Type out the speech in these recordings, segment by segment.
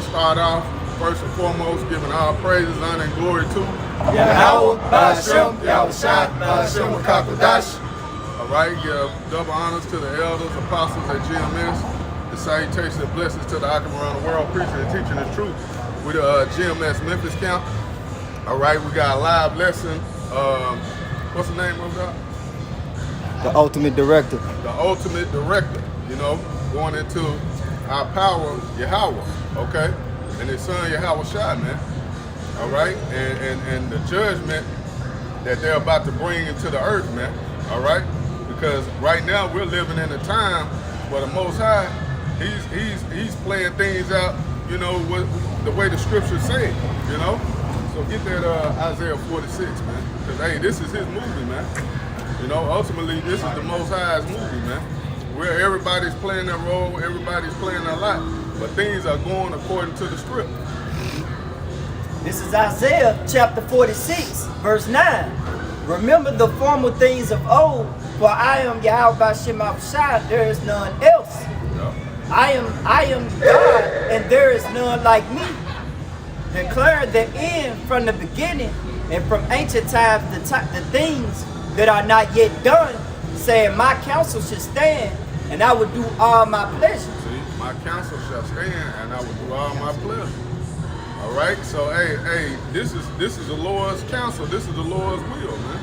to start off, first and foremost, giving all praises, honor, and glory to Yahweh, Ba'ashem, Yahushua, Ba'ashem, Wakakodash. All right, give double honors to the elders, apostles at GMS. The salutation and blessings to the Akim around the world, preaching and teaching the truth with the GMS Memphis camp. All right, we got a live lesson. What's the name of that? The ultimate director. The ultimate director, you know, going into our power, Yahweh, okay? And his son, Yahushua, man. All right? And the judgment that they're about to bring into the earth, man. All right? Because right now we're living in a time where the Most High, he's playing things out, you know, the way the scriptures say it, you know? So get that Isaiah 46, man. Because, hey, this is his movie, man. You know, ultimately, this is the Most High's movie, man. Where everybody's playing their role, everybody's playing their lot, but things are going according to the script. This is Isaiah chapter 46, verse 9. Remember the former things of old, for I am Yahweh Ba'ashem Yahushua, there is none else. Yeah. I am God, and there is none like me. Declaring the end from the beginning, and from ancient times the things that are not yet done, saying my counsel should stand, and I will do all my pleasure. See, my counsel shall stand, and I will do all my pleasure. All right, so hey, this is the Lord's counsel. This is the Lord's will, man.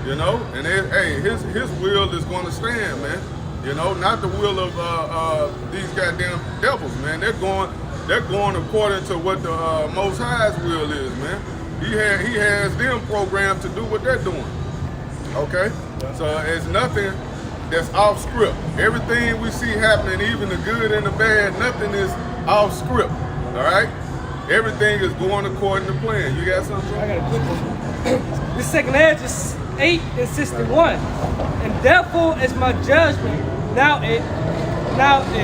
You know, and his will is going to stand, man. You know, not the will of these goddamn devils, man. They're going according to what the Most High's will is, man. He has them programmed to do what they're doing. Okay, so it's nothing that's off script. Everything we see happening, even the good and the bad, nothing is off script. All right, everything is going according to plan. You got something? I got a quick one. This second edge is 8 and 61, and therefore is my judgment now at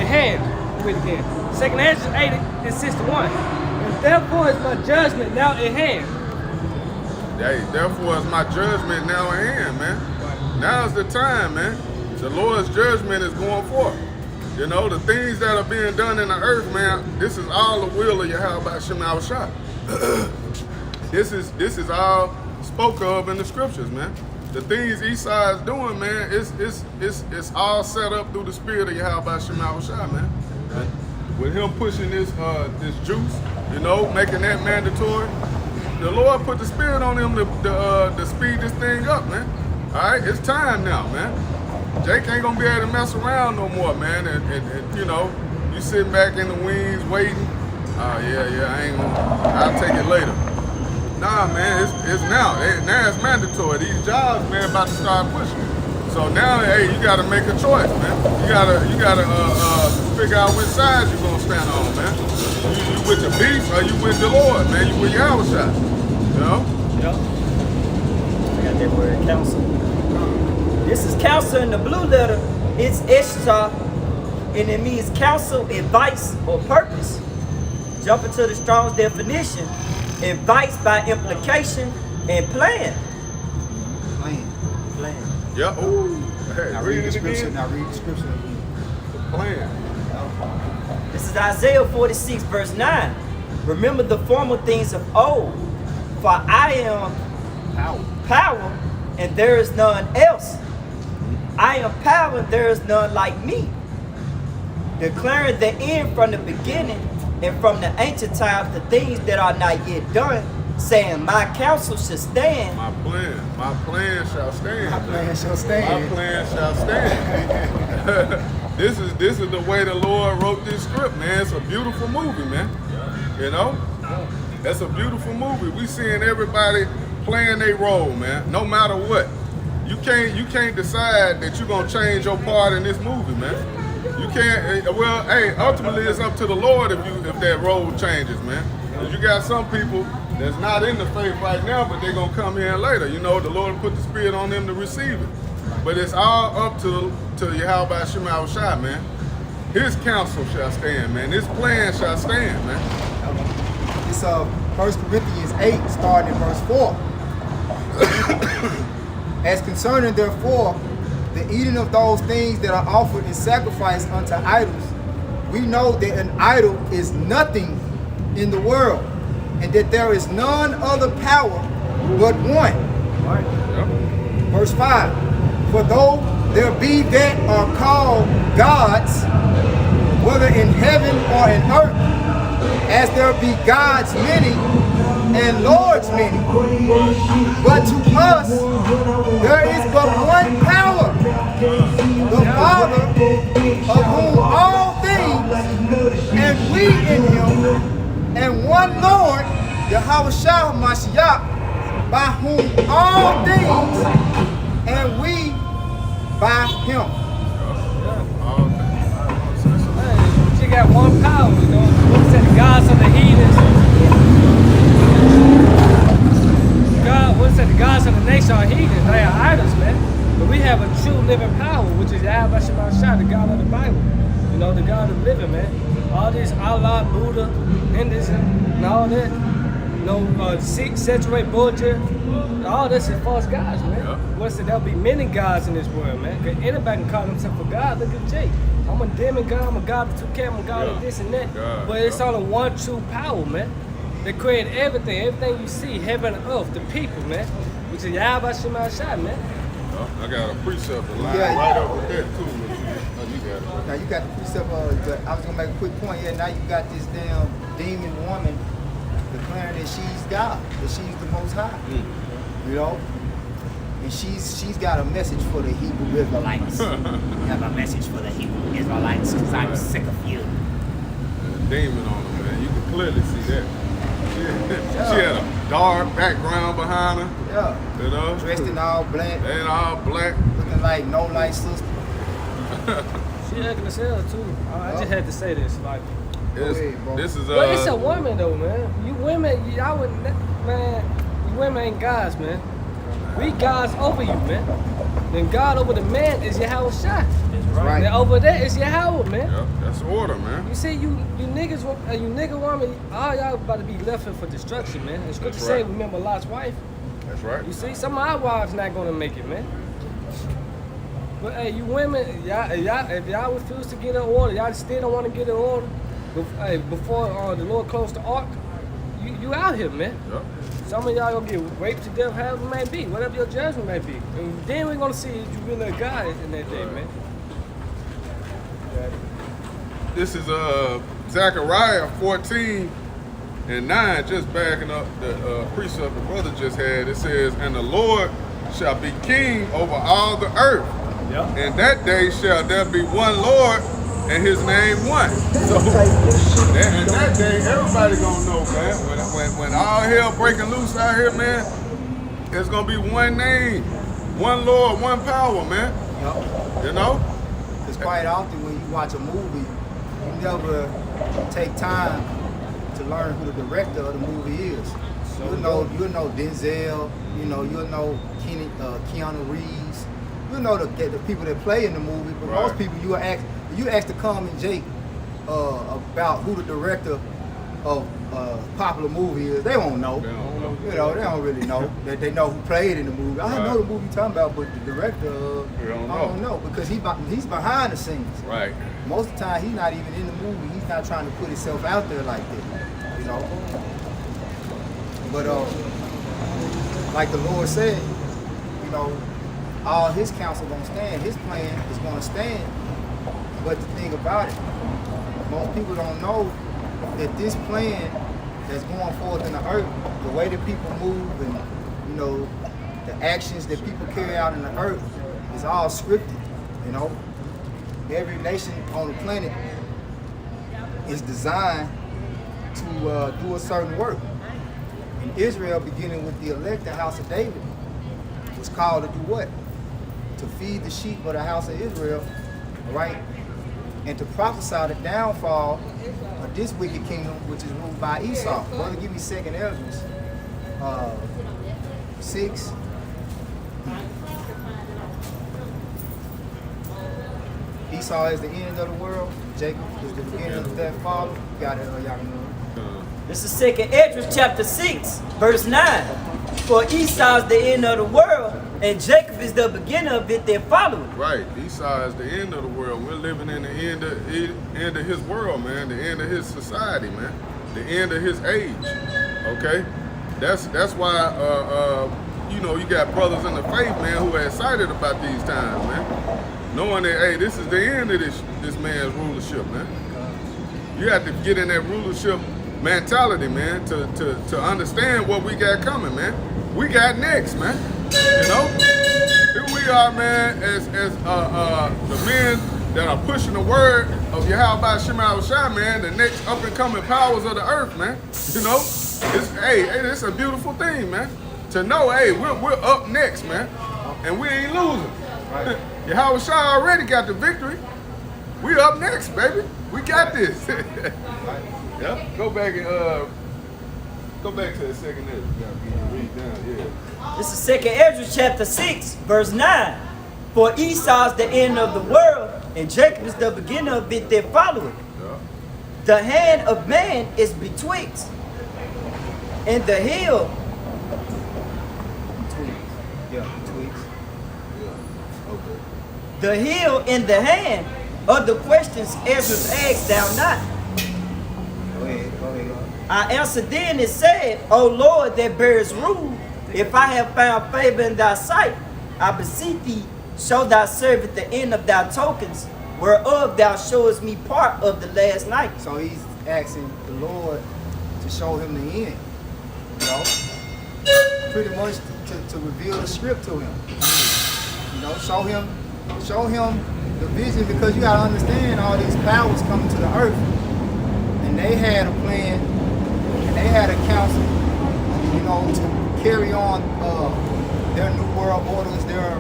hand. Wait again. Second edge is 8 and 61, and therefore is my judgment now at hand. Hey, therefore is my judgment now at hand, man. Now's the time, man. The Lord's judgment is going forth. You know, the things that are being done in the earth, man, this is all the will of Yahweh Ba'ashem Yahushua. This is all spoke of in the scriptures, man. The things Esau is doing, man, it's all set up through the spirit of Yahweh Ba'ashem Yahushua, man. With him pushing this juice, you know, making that mandatory. The Lord put the spirit on him to speed this thing up, man. All right, it's time now, man. Jake ain't gonna be able to mess around no more, man. And you know, you sitting back in the wings waiting. I'll take it later. Nah, man, it's now. Now it's mandatory. These jobs, man, about to start pushing. So now, hey, you gotta make a choice, man. You gotta figure out which side you're gonna stand on, man. You with the beast or you with the Lord, man? You with Yahushua, you know? Yep. I got that word, counsel. This is counsel in the blue letter. It's Ishtar, and it means counsel, advice, or purpose. Jump into the Strong's definition. Advice by implication and plan. Plan. Yeah. Ooh. Hey, Now read the scripture. Now read the scripture again. The plan. This is Isaiah 46, verse 9. Remember the former things of old, for I am power, and there is none else. I am power, and there is none like me. Declaring the end from the beginning, and from the ancient times the things that are not yet done, saying my counsel should stand. My plan shall stand. My plan shall stand. My plan shall stand. This is the way the Lord wrote this script, man. It's a beautiful movie, man. You know? That's a beautiful movie. We seeing everybody playing their role, man. No matter what. You can't decide that you're gonna change your part in this movie, man. You can't. Well, hey, ultimately it's up to the Lord if that role changes, man. Because you got some people that's not in the faith right now, but they're gonna come in later. You know, the Lord put the spirit on them to receive it. But it's all up to Yahweh Ba'ashem Yahushua, man. His counsel shall stand, man. His plan shall stand, man. It's 1 Corinthians 8, starting in verse 4. As concerning therefore the eating of those things that are offered in sacrifice unto idols, we know that an idol is nothing in the world, and that there is none other power but one. Yep. Verse 5. For though there be that are called gods, whether in heaven or in earth, as there be gods many and lords many, but to us there is but one power, the Father, of whom all things, and we in him, and one Lord, Yahushua Mashiach, by whom all things, and we by him. Hey, you got one power, you know. What said the gods of the heathens? What said the gods of the nation are heathens? They are idols, man. But we have a true living power, which is Yahweh Shemashah, the God of the Bible. You know, the God of living, man. All this Allah, Buddha, Hinduism, and all that. You know, Sikh, saturate bullshit. All this is false gods, man. Yep. What's it? There'll be many gods in this world, man. 'Cause anybody can call themselves a god. Look at Jake. I'm a demigod, I'm a god of 2K, I'm a god of this and that. God, But it's only one true power, man. They created everything you see, heaven and earth, the people, man. Which is Yahweh Shemashah, man. I got a precept to line Yeah. right up with that too. You got it. Now you got the precept, but I was gonna make a quick point here. Now you got this damn demon woman declaring that she's God, that she's the Most High. You know, and she's got a message for the Hebrew Israelites. I have a message for the Hebrew Israelites because I'm sick of you. Demon on her, man. You can clearly see that. She had a dark background behind her, Yeah, you know. dressed in all black, And all black. looking like no light sister. She ugly as hell, too. I just had to say this. Like, It's- this is but it's a woman, though, man. You women, y'all would, man, you women ain't gods, man. We gods over you, man. Then God over the man is Yahweh Shah. Right. Then over there is Yahweh, man. Yep, that's order, man. You see, you niggas, you nigga woman, all y'all about to be left here for destruction, man. The scripture That's say, right. remember Lot's wife. That's right. You see, some of our wives not gonna make it, man. But hey, you women, if y'all refuse to get an order, y'all still don't want to get an order. Before the Lord closed the ark, you out here, man. Yep. Some of y'all gonna get raped to death, however it may be, whatever your judgment may be. And then we're gonna see if you really a God in that day, man. This is Zechariah 14:9, just backing up the precept the brother just had. It says, and the Lord shall be king over all the earth. Yep. And that day shall there be one Lord, and his name one. So, and that day, everybody gonna know, man. When all hell breaking loose out here, man, it's gonna be one name, one Lord, one power, man. Yep. You know? It's quite often when you watch a movie, you never take time to learn who the director of the movie is. You'll know Denzel, you'll know Keanu Reeves, you'll know the people that play in the movie, but Right. most people you ask to come and Jake about who the director of a popular movie is, they won't know. They don't know. They don't really know. They know who played in the movie. I know the movie you're talking about, but the director, We don't I don't know because he's behind the scenes. Right. Most of the time, he's not even in the movie. He's not trying to put himself out there like that, But like the Lord said, all His counsel gonna stand. His plan is gonna stand. But the thing about it, most people don't know that this plan that's going forth in the earth, the way that people move, and the actions that people carry out in the earth, is all scripted. Every nation on the planet is designed to do a certain work. And Israel, beginning with the elect, the house of David, was called to do what? To feed the sheep of the house of Israel, right? And to prophesy the downfall of this wicked kingdom, which is ruled by Esau. Brother, give me 2nd Esdras 6. Esau is the end of the world. Jacob is the beginning of that fall. Got it, y'all can know. This is 2nd Esdras chapter 6, verse 9. For Esau is the end of the world, And Jacob is the beginning of it, they're following. Right. Esau is the end of the world. We're living in the end of his world, man. The end of his society, man. The end of his age. Okay? That's why you know, you got brothers in the faith, man, who are excited about these times, man. Knowing that, hey, this is the end of this man's rulership, man. You have to get in that rulership mentality, man, to understand what we got coming, man. We got next, man. You know? Here we are, man, as the men that are pushing the word of Yahweh Shema Shai, man, the next up and coming powers of the earth, man. You know? It's a beautiful thing, man. To know, hey, we're up next, man. And we ain't losing. Right. Yahweh Shai already got the victory. We up next, baby. We got this. Yeah. Go back to the second edge. Read down, yeah. This is 2nd Ezra chapter 6, verse 9. For Esau is the end of the world, and Jacob is the beginning of it that followeth. Yeah. The hand of man is betwixt, and the hill Tweaks. Yeah. Okay. The heel in the hand of the questions Ezra asked thou not. Go ahead. I answered then and said, O Lord that bears rule, if I have found favor in thy sight, I beseech thee, show thy servant the end of thy tokens, whereof thou showest me part of the last night. So he's asking the Lord to show him the end. You know? Pretty much to reveal the script to him. You know, show him the vision, because you gotta understand all these powers coming to the earth. And they had a plan and they had a council, you know, to carry on their new world orders, their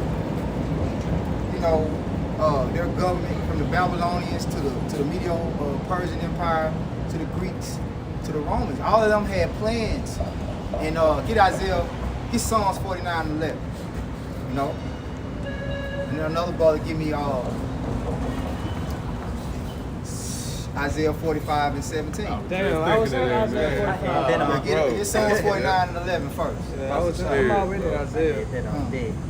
government, from the Babylonians to the Medo-Persian Empire, to the Greeks, to the Romans. All of them had plans. And get Psalms 49 and 11. You know? And then another brother give me Isaiah 45 and 17. Damn, I was saying Isaiah 45. Get Psalms 49 and 11 first. I'm already in Isaiah.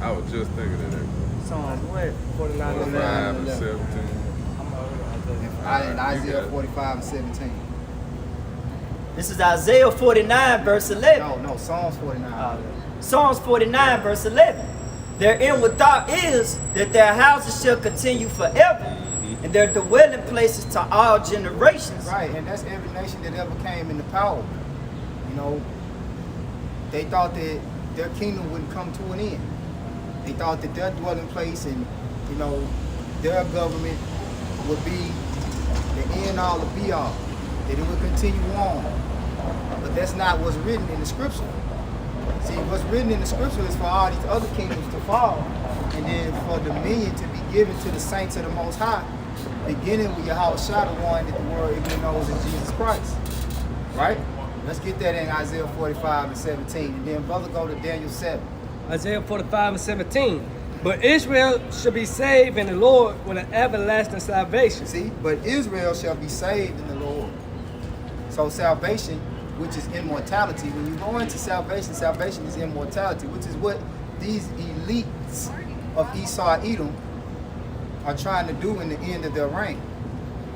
I was just thinking of that. Songs what? 49 and 5 11. and 17. And Isaiah 45 and 17. This is Isaiah 49, verse 11. No, Psalms 49. Psalms 49, verse 11. Their end without is that their houses shall continue forever, and their dwelling places to all generations. Right, and that's every nation that ever came into power. You know, they thought that their kingdom wouldn't come to an end. They thought that their dwelling place and, you know, their government would be the end all, the be all, that it would continue on. But that's not what's written in the scripture. See, what's written in the scripture is for all these other kingdoms to fall, and then for dominion to be given to the saints of the Most High, beginning with Yahweh Shai, the one that the world even knows is Jesus Christ. Right? Let's get that in Isaiah 45 and 17. And then brother, go to Daniel 7. Isaiah 45 and 17. But Israel shall be saved in the Lord with an everlasting salvation. See? But Israel shall be saved in the Lord. So salvation, which is immortality. When you go into salvation, salvation is immortality, which is what these elites of Esau Edom are trying to do in the end of their reign.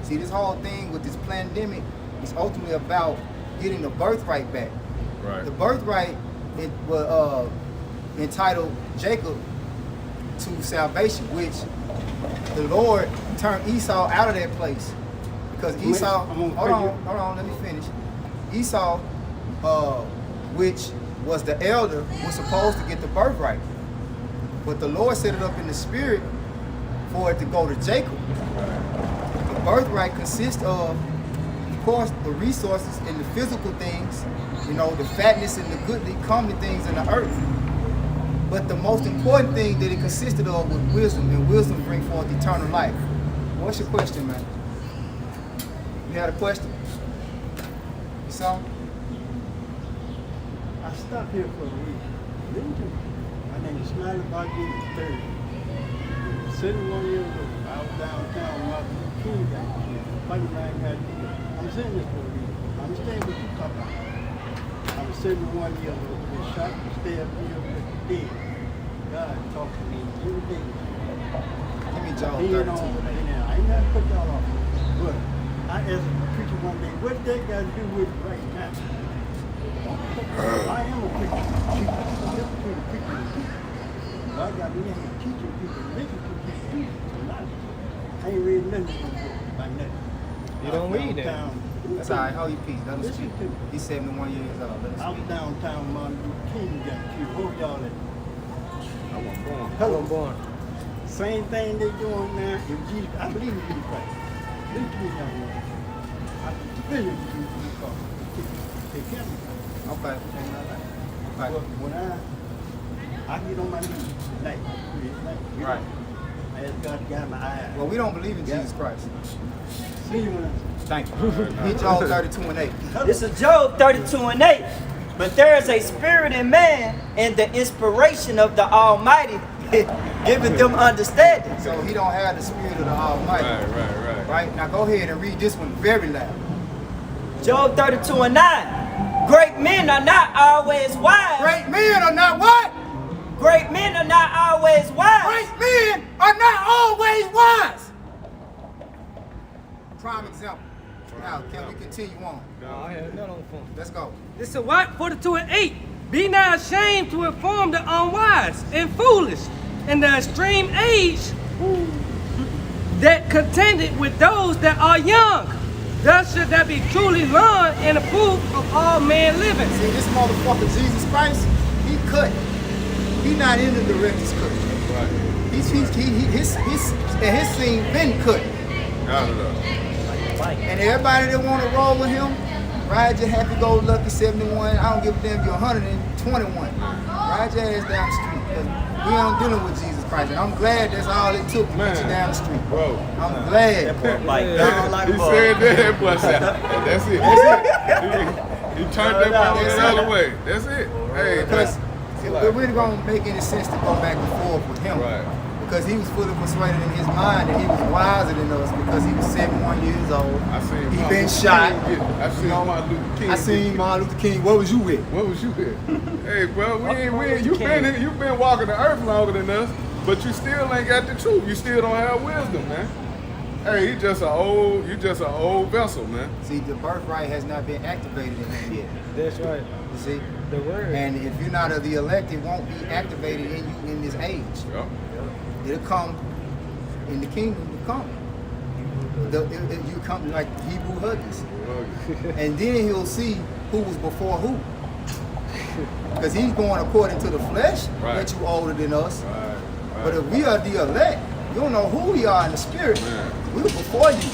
See, this whole thing with this pandemic is ultimately about getting the birthright back. Right. The birthright, it was entitled Jacob to salvation, which the Lord turned Esau out of that place. Because Esau, hold on, let me finish. Esau, which was the elder, was supposed to get the birthright. But the Lord set it up in the spirit for it to go to Jacob. The birthright consists of course, the resources and the physical things, you know, the fatness and the goodly comely things in the earth. But the most important thing that it consisted of was wisdom, and wisdom brings forth eternal life. What's your question, man? You had a question? You saw? I stopped here for a reason. My name is Smiley Bogdan III. 71 years old. I was downtown Martin Luther King down here. Funny man got here. I'm saying this for a reason. I understand what you're talking about. I was 71 years old. Been shot and stabbed here with dead. God talks to me every day. Give me Job Being 32 on, and 8. I ain't got to put y'all off. But I asked a preacher one day, what that got to do with it right now? I am a preacher. I'm just between a preacher and a teacher. God got me in here teaching people, making people teach tonight. I ain't read nothing in the book by nothing. You don't read that. That's all right. Hold your peace. Let him Listen speak. to me. He's 71 years old. Let I him was speak. downtown Martin Luther King got killed. Hope y'all at. I wasn't born. Hello. Born. Same thing they doing now. If Jesus, I believe in Jesus Christ. Listen to me, young man. I really believe in Jesus Christ. Take care of me. Okay. But when I get on my knees at night, Right. I ask God to guide my eyes. Well, we don't believe in Jesus Christ. See you when I Thank you. Hit Job 32 and 8. This is Job 32 and 8. But there is a spirit in man, and the inspiration of the Almighty giveth them understanding. So he don't have the spirit of the Almighty. Right. Right? Now go ahead and read this one very loud. Job 32 and 9. Great men are not always wise. Great men are not what? Great men are not always wise. Great men are not always wise. Prime example. Now, can we continue on? No, I had none on the phone. Let's go. This is what 42 and 8. Be not ashamed to inform the unwise and foolish in the extreme age that contended with those that are young. Thus should that be truly learned and approved of all men living. See, this motherfucker, Jesus Christ, he cut. He not in the director's cut. Right. His scene been cut. Out of there. And everybody that want to roll with him, ride your happy-go-lucky 71. I don't give a damn if you're 121. Ride your ass down the street. 'Cause we ain't dealing with Jesus Christ. And I'm glad that's all it took to get you down the street. Bro. I'm glad. Like down like He a bug. said that, but that's it. He turned that ball the other way. That's it. Hey, Because man. it really don't make any sense to go back and forth with him. Right. Because he was fully persuaded in his mind that he was wiser than us because he was 71 years old. I seen He Martin been Luther shot. King I seen Martin Luther King. I seen Martin Luther King. What was you with? What was you with? Hey, bro, you been walking the earth longer than us, but you still ain't got the truth. You still don't have wisdom, man. Hey, you just an old vessel, man. See, the birthright has not been activated in him yet. That's right. You see? The word. And if you're not of the elect, it won't be activated in you in this age. Yep. It'll come in the kingdom to come. You come like Hebrew Huggies. And then he'll see who was before who. Because he's going according to the flesh, Right. that you older than us. Right. But if we are the elect, you don't know who we are in the spirit. Man. We're before you.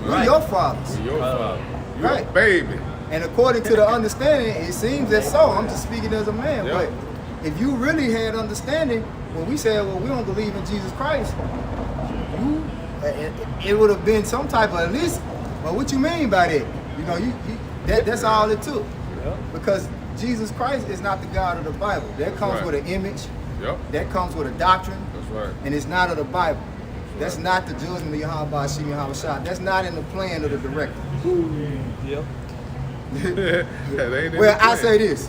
We're Right. your fathers. Your father. You a Right. baby. And according to the understanding, it seems that so. I'm just speaking as a man. Yeah. But if you really had understanding, when we said, well, we don't believe in Jesus Christ, it would have been some type of at least, well, what you mean by that? You know, that's all it took. Because Jesus Christ is not the God of the Bible. That comes right. with an image. Yep. That comes with a doctrine. That's right. And it's not of the Bible. That's not the judgment of Yahweh Hashem Yahweh Shah. That's not in the plan of the director. Yep. That ain't in Well, the I plan. say this.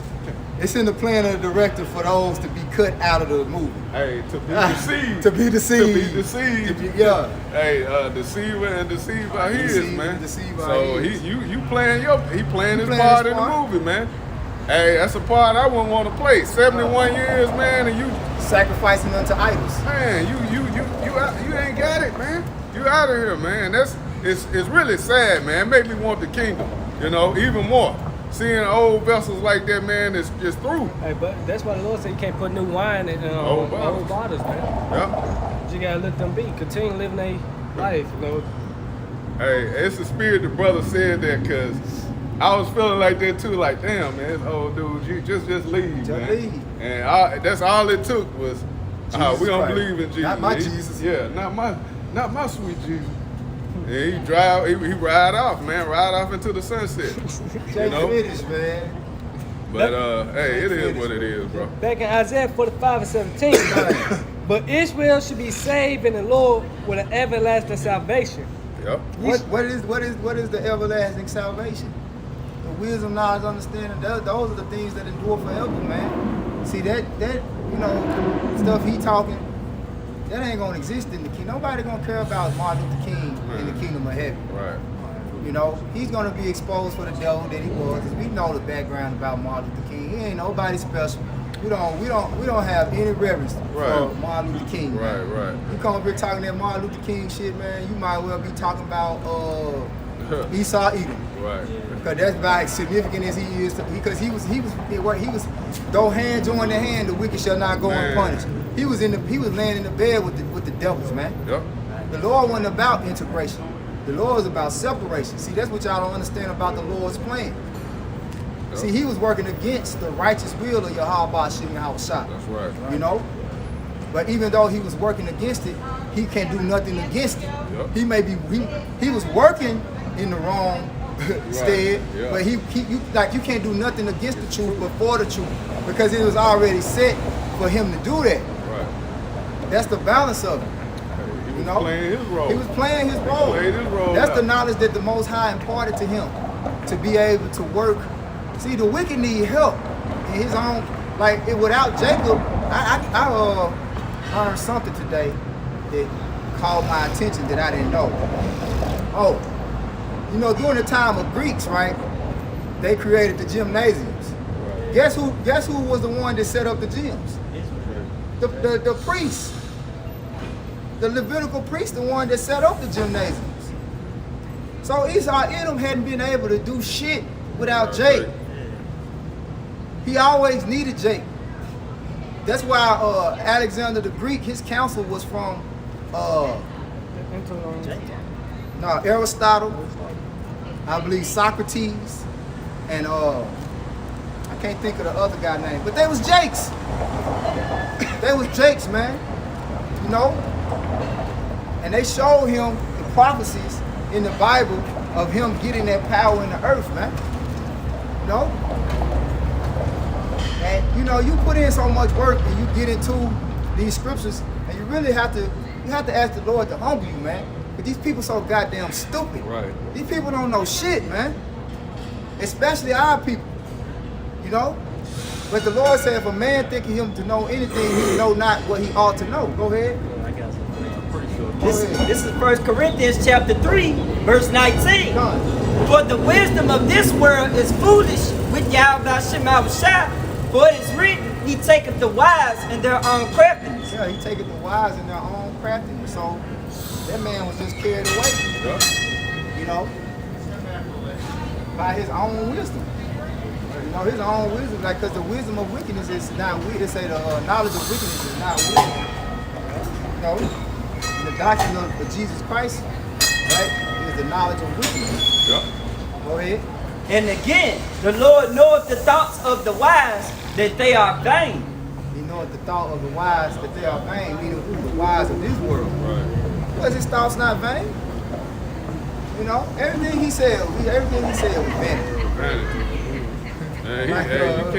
It's in the plan of the director for those to be cut out of the movie. Hey, to be deceived. To be deceived. To be deceived. To be- yeah. Hey, deceiver and deceived by his, Deceiver man. and deceived by so his. he playing his playing part his in the part. movie, man. Hey, that's a part I wouldn't want to play. 71 years, man, and you Sacrificing unto idols. Man, you ain't got it, man. You out of here, man. It's really sad, man. It make me want the kingdom, you know, even more. Seeing old vessels like that, man, it's just through. Hey, but that's why the Lord said you can't put new wine in Old bottles. old bottles, man. Yeah. You gotta let them be. Continue living their life, you know. Hey, it's the spirit the brother said that because I was feeling like that too. Like, damn, man, this old dude, you just leave, Just man. leave. And that's all it took was, Jesus we don't Christ. believe in Jesus. Not my Jesus. Yeah, not my sweet Jesus. And he ride off, man, ride off into the sunset. You know? Finish, man. But hey, it is what it is, bro. Back in Isaiah 45 and 17, but Israel should be saved in the Lord with an everlasting salvation. Yep. What is the everlasting salvation? The wisdom, knowledge, understanding. Those are the things that endure forever, man. See that you know, stuff he talking, that ain't gonna exist in the kingdom. Nobody gonna care about Martin Luther King in the kingdom of heaven. Right. You know, he's gonna be exposed for the devil that he was. 'Cause we know the background about Martin Luther King. He ain't nobody special. We don't have any reverence for Martin Luther King. Right, man. right. You come up here talking that Martin Luther King shit, man. You might well be talking about Esau Edom. Right. Because that's about as significant as he is, because he was though hand join the hand, the wicked shall not go Man. unpunished. He was laying in the bed with the devils, man. Yep. The Lord wasn't about integration. The Lord is about separation. See, that's what y'all don't understand about the Lord's plan. Yep. See, he was working against the righteous will of Yahweh Shem Yahushua. That's right. You know? But even though he was working against it, he can't do nothing against it. Yep. He was working in the wrong stead, Yeah. but you can't do nothing against the truth but for the truth, because it was already set for him to do that. Right. That's the balance of it. He was You know? playing his role. He was playing his role. played his role That's out. the knowledge that the Most High imparted to him to be able to work. See, the wicked need help in his own. Without Jacob, I learned something today that caught my attention that I didn't know. Oh, you know, during the time of Greeks, right? They created the gymnasiums. Right. Guess who was the one that set up the gyms? The priests. The Levitical priest, the one that set up the gymnasiums. So Esau Edom hadn't been able to do shit without Jake. He always needed Jake. That's why Alexander the Greek, his council was from Aristotle, I believe Socrates, and I can't think of the other guy name, but they was Jakes. They was Jakes, man. You know? And they showed him the prophecies in the Bible of him getting that power in the earth, man. You know? And you know, you put in so much work and you get into these scriptures, and you really have to ask the Lord to humble you, man. But these people so goddamn stupid. Right. These people don't know shit, man. Especially our people. You know? But the Lord said if a man thinking him to know anything, he know not what he ought to know. Go ahead. This is 1 Corinthians chapter 3, verse 19. Done. For the wisdom of this world is foolish with Yahweh Shem Yahushua. For it is written, he taketh the wise in their own craftiness. Yeah, he taking the wise in their own craftiness. So that man was just carried away, Yep. you know, by his own wisdom. You know, his own wisdom, like, because the wisdom of wickedness is not wisdom. They say the knowledge of wickedness is not wisdom. You know, the doctrine of Jesus Christ, right, is the knowledge of wickedness. Yep. Go ahead. And again, the Lord knoweth the thoughts of the wise, that they are vain. He knoweth the thought of the wise that they are vain, meaning who? The wise of this world. Right. Was his thoughts not vain? You know, everything he said was vanity. Vanity. Man, you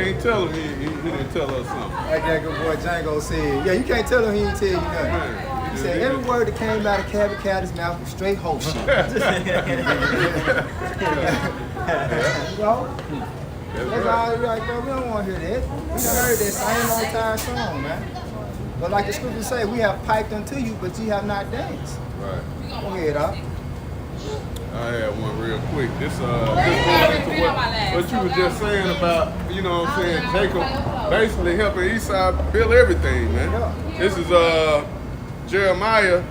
can't tell him he didn't tell us something. Like that good boy Django said. Yeah, you can't tell him he didn't tell you nothing. Man, He said every word that came out of Cabby Caddy's mouth was straight whole shit. You know? That's all you're like, bro, we don't want to hear that. We done heard that same old time song, man. But like the scriptures say, we have piped unto you, but ye have not danced. Right. Go ahead, Doc. I had one real quick. This going into what you were just saying about, you know what I'm saying, Jacob basically helping Esau build everything, man. Yeah. This is Jeremiah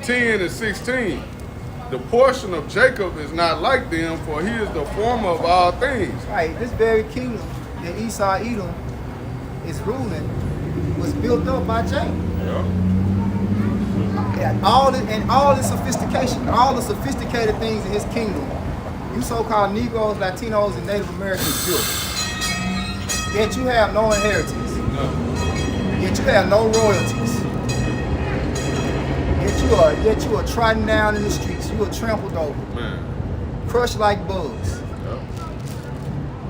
10 and 16. The portion of Jacob is not like them, for he is the former of all things. Right, this very kingdom that Esau Edom is ruling was built up by Jacob. Yeah. Yeah, all the sophistication, all the sophisticated things in his kingdom, you so-called Negroes, Latinos, and Native Americans built. Yet you have no inheritance. No. Yet you have no royalties. Yet you are trodden down in the streets. You are trampled over, Man. crushed like bugs, Yeah.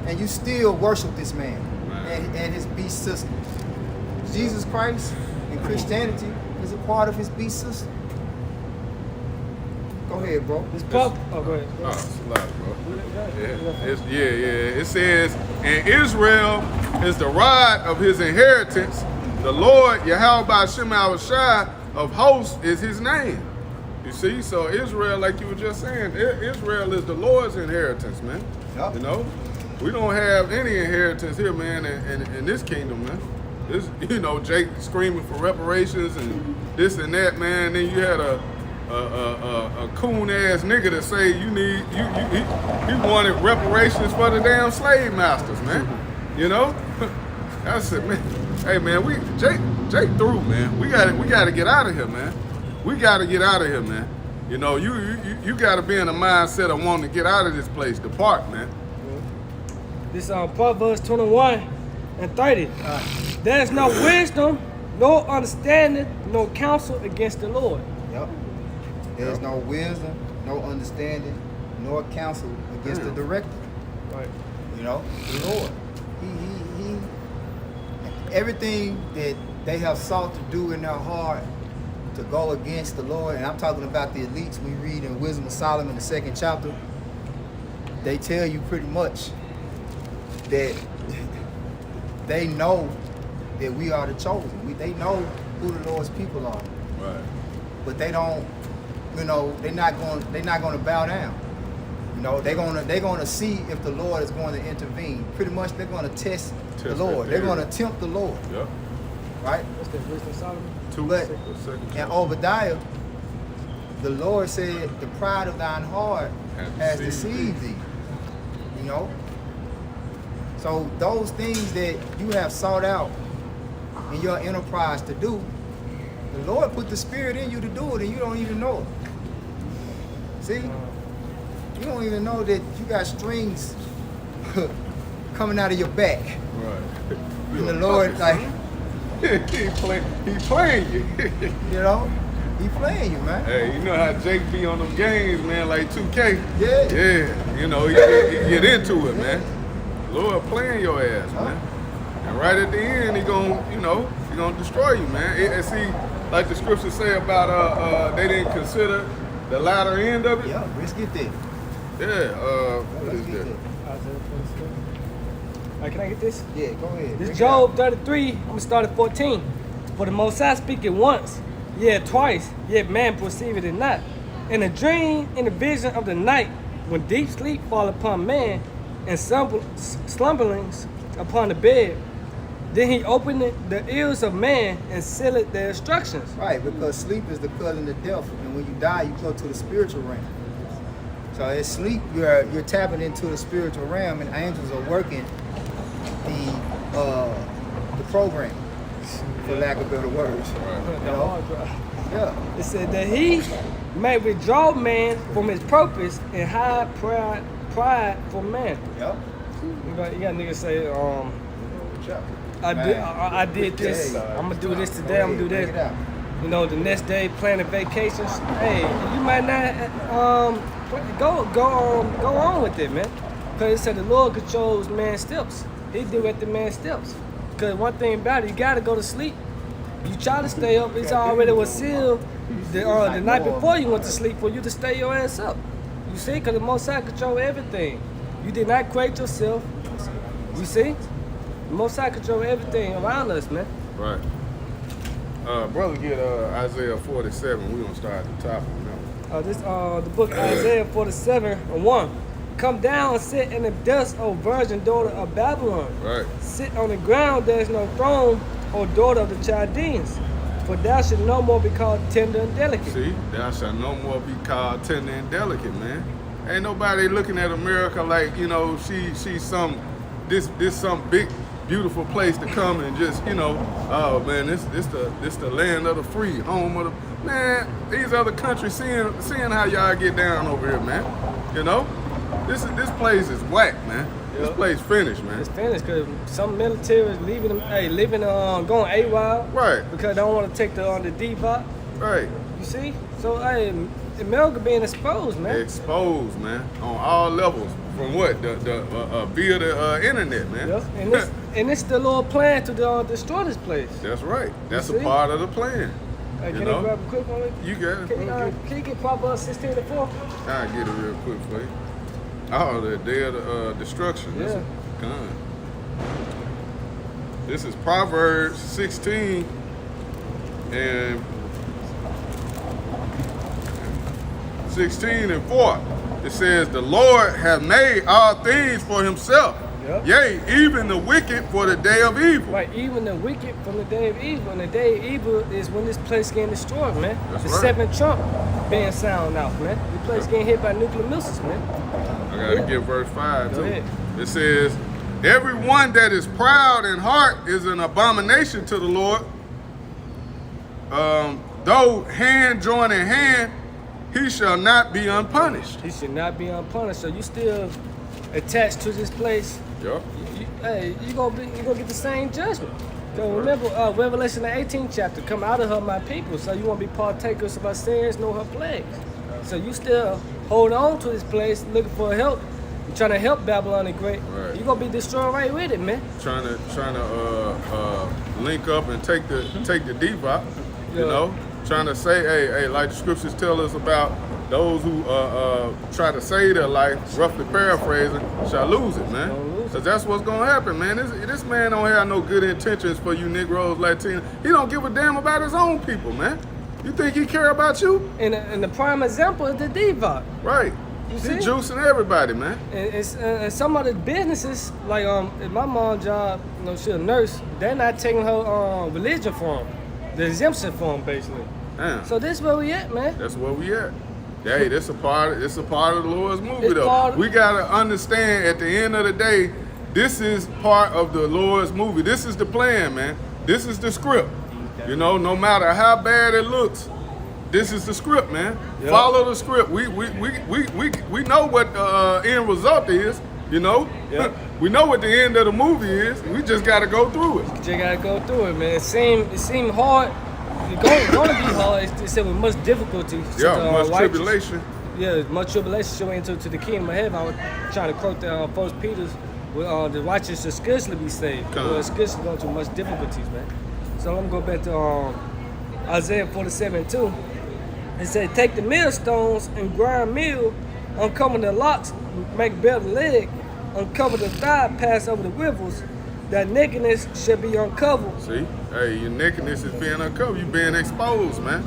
and you still worship this man Man. and his beast system. Jesus Christ and Christianity is a part of his beast system. Go ahead, bro. This pub. Oh, go ahead. Oh, it's a lot, bro. Yeah. It says, and Israel is the rod of his inheritance, The Lord, Yahweh Shema Shai of hosts is his name. You see, so Israel, like you were just saying, Israel is the Lord's inheritance, man. Yup. You know, we don't have any inheritance here, man, in this kingdom, man. This, you know, Jake screaming for reparations and this and that, man. Then you had a coon ass nigga to say he wanted reparations for the damn slave masters, man. You know, that's it, man. Hey, man, Jake through, man. We gotta get out of here, man. We gotta get out of here, man. You know, you gotta be in a mindset of wanting to get out of this place, depart, man. This Proverbs 21 and 30. There is no wisdom, no understanding, no counsel against the Lord. Yep. There's no wisdom, no understanding, nor counsel against the director. Right. You know, the Lord. He everything that they have sought to do in their heart to go against the Lord, and I'm talking about the elites. We read in Wisdom of Solomon, the 2nd chapter, they tell you pretty much that they know that we are the chosen. They know who the Lord's people are. Right. But they don't, you know, they're not going to bow down. You know, they're gonna see if the Lord is going to intervene. Pretty much, they're going to test the Lord. They're going to tempt the Lord. Yep. Right? What's that, Wisdom of Solomon? But The second in chapter. Obadiah, the Lord said, "The pride of thine heart has deceived deceived thee." You know. So those things that you have sought out in your enterprise to do, the Lord put the Spirit in you to do it, and you don't even know it. See, you don't even know that you got strings coming out of your back, Right. and the Lord, like, he playing you. you know, He playing you, man. Hey, you know how Jake be on them games, man, like 2K? Yeah. Yeah, you know, he get into it, man. Lord playing your ass, man. And right at the end, he gonna destroy you, man. And see, like the scriptures say about they didn't consider the latter end of it. Yeah, let's get there. Yeah, what Let's is get that? there. Isaiah 47. Can I get this? Yeah, go ahead. This Bring it Job out. 33, I'm gonna start at 14. For the Most High speaketh once, yet twice, yet man perceiveth it not. In a dream, in the vision of the night, when deep sleep fall upon man, and slumberings upon the bed, then he opened the ears of man and sealed their instructions. Right, because sleep is the cousin of death, and when you die, you go to the spiritual realm. So in sleep, you're tapping into the spiritual realm, and angels are working the program, for lack of better words. Right. You know? Yeah. It said that he may withdraw man from his purpose and hide pride from man. Yep. You got niggas say, Chapter. I did this, I'm gonna do this today, I'm gonna do Bring it this. out. You know, the next day planning vacations. Hey, you might not go on with it, man. Cause it said the Lord controls man's steps. He direct the man's steps. Cause one thing about it, you gotta go to sleep. You try to stay up, it's already was sealed the night before you went to sleep for you to stay your ass up. You see, cause the Most High control everything. You did not create yourself. You see, the Most High control everything around us, man. Right. Brother, get Isaiah 47. We're gonna start at the top of The book Isaiah 47:1. Come down and sit in the dust, O virgin daughter of Babylon. Right. Sit on the ground, there is no throne, O daughter of the Chaldeans. For thou shalt no more be called tender and delicate. See, thou shalt no more be called tender and delicate, man. Ain't nobody looking at America like, you know, she's some some big beautiful place to come and just, you know, oh man, this the land of the free, home of the man. These other countries seeing how y'all get down over here, man. You know, this place is whack, man. This place finished, man. It's finished because some military is leaving, going AWOL. Right. Because they don't want to take the DVOT. Right. You see? So, hey, America being exposed, man. Exposed, man, on all levels. From what via the internet, man. Yep. And it's the Lord plan to destroy this place. That's right. That's You a see? part of the plan. Hey, You can know? you grab a quick one? You got it. Can you get Proverbs 16:4? I'll get it real quick for you. Oh, the day of the destruction. That's Yeah. a gun. This is Proverbs 16 and 16 and 4. It says, the Lord hath made all things for himself. Yep. Yea, even the wicked for the day of evil. Right, even the wicked from the day of evil. And the day of evil is when this place getting destroyed, man. That's the right. seventh trump being sound out, man. The place getting hit by nuclear missiles, man. I gotta get verse 5 Go too. ahead. It says, everyone that is proud in heart is an abomination to the Lord. Though hand join in hand, he shall not be unpunished. He should not be unpunished. So you still attached to this place. Yep. Hey, you gonna get the same judgment. Cause remember, Revelation the 18th chapter, come out of her, my people. So you won't be partakers of her sins nor her plagues. So you still hold on to this place, looking for help. You're trying to help Babylon the Great. Right. You're gonna be destroyed right with it, man. Trying to link up and take the devot, you Yeah. know, trying to say, hey, like the scriptures tell us about those who try to save their life, roughly paraphrasing, shall lose it, man. Gonna lose it. Cause that's what's gonna happen, man. This man don't have no good intentions for you Negroes, Latinos. He don't give a damn about his own people, man. You think he care about you? And the prime example is the Devot. Right. You He see? juicing everybody, man. And some of the businesses, like at my mom's job, you know, she's a nurse. They're not taking her religion from, the exemption form, basically. Damn. So this where we at, man. That's where we at. Hey, it's a part of the Lord's movie, It's though. part of- We gotta understand at the end of the day, this is part of the Lord's movie. This is the plan, man. This is the script. You know, no matter how bad it looks, this is the script, man. Yep. Follow the script. We know what the end result is. You know, Yep. we know what the end of the movie is. We just gotta go through it. You just gotta go through it, man. It seemed hard. It's gonna be hard. It's with much difficulty. Yeah, to, much righteous. tribulation. Yeah, much tribulation shall enter to the kingdom of heaven. I was trying to quote the First Peter's, the righteous shall scarcely be saved. Come on. Well, it's scarcely going through much difficulties, man. So let me go back to Isaiah 47:2. It said, take the millstones and grind meal, uncover the locks, make bare the leg, uncover the thigh, pass over the rivers, that nakedness shall be uncovered. See, hey, your nakedness is being uncovered. You being exposed, man.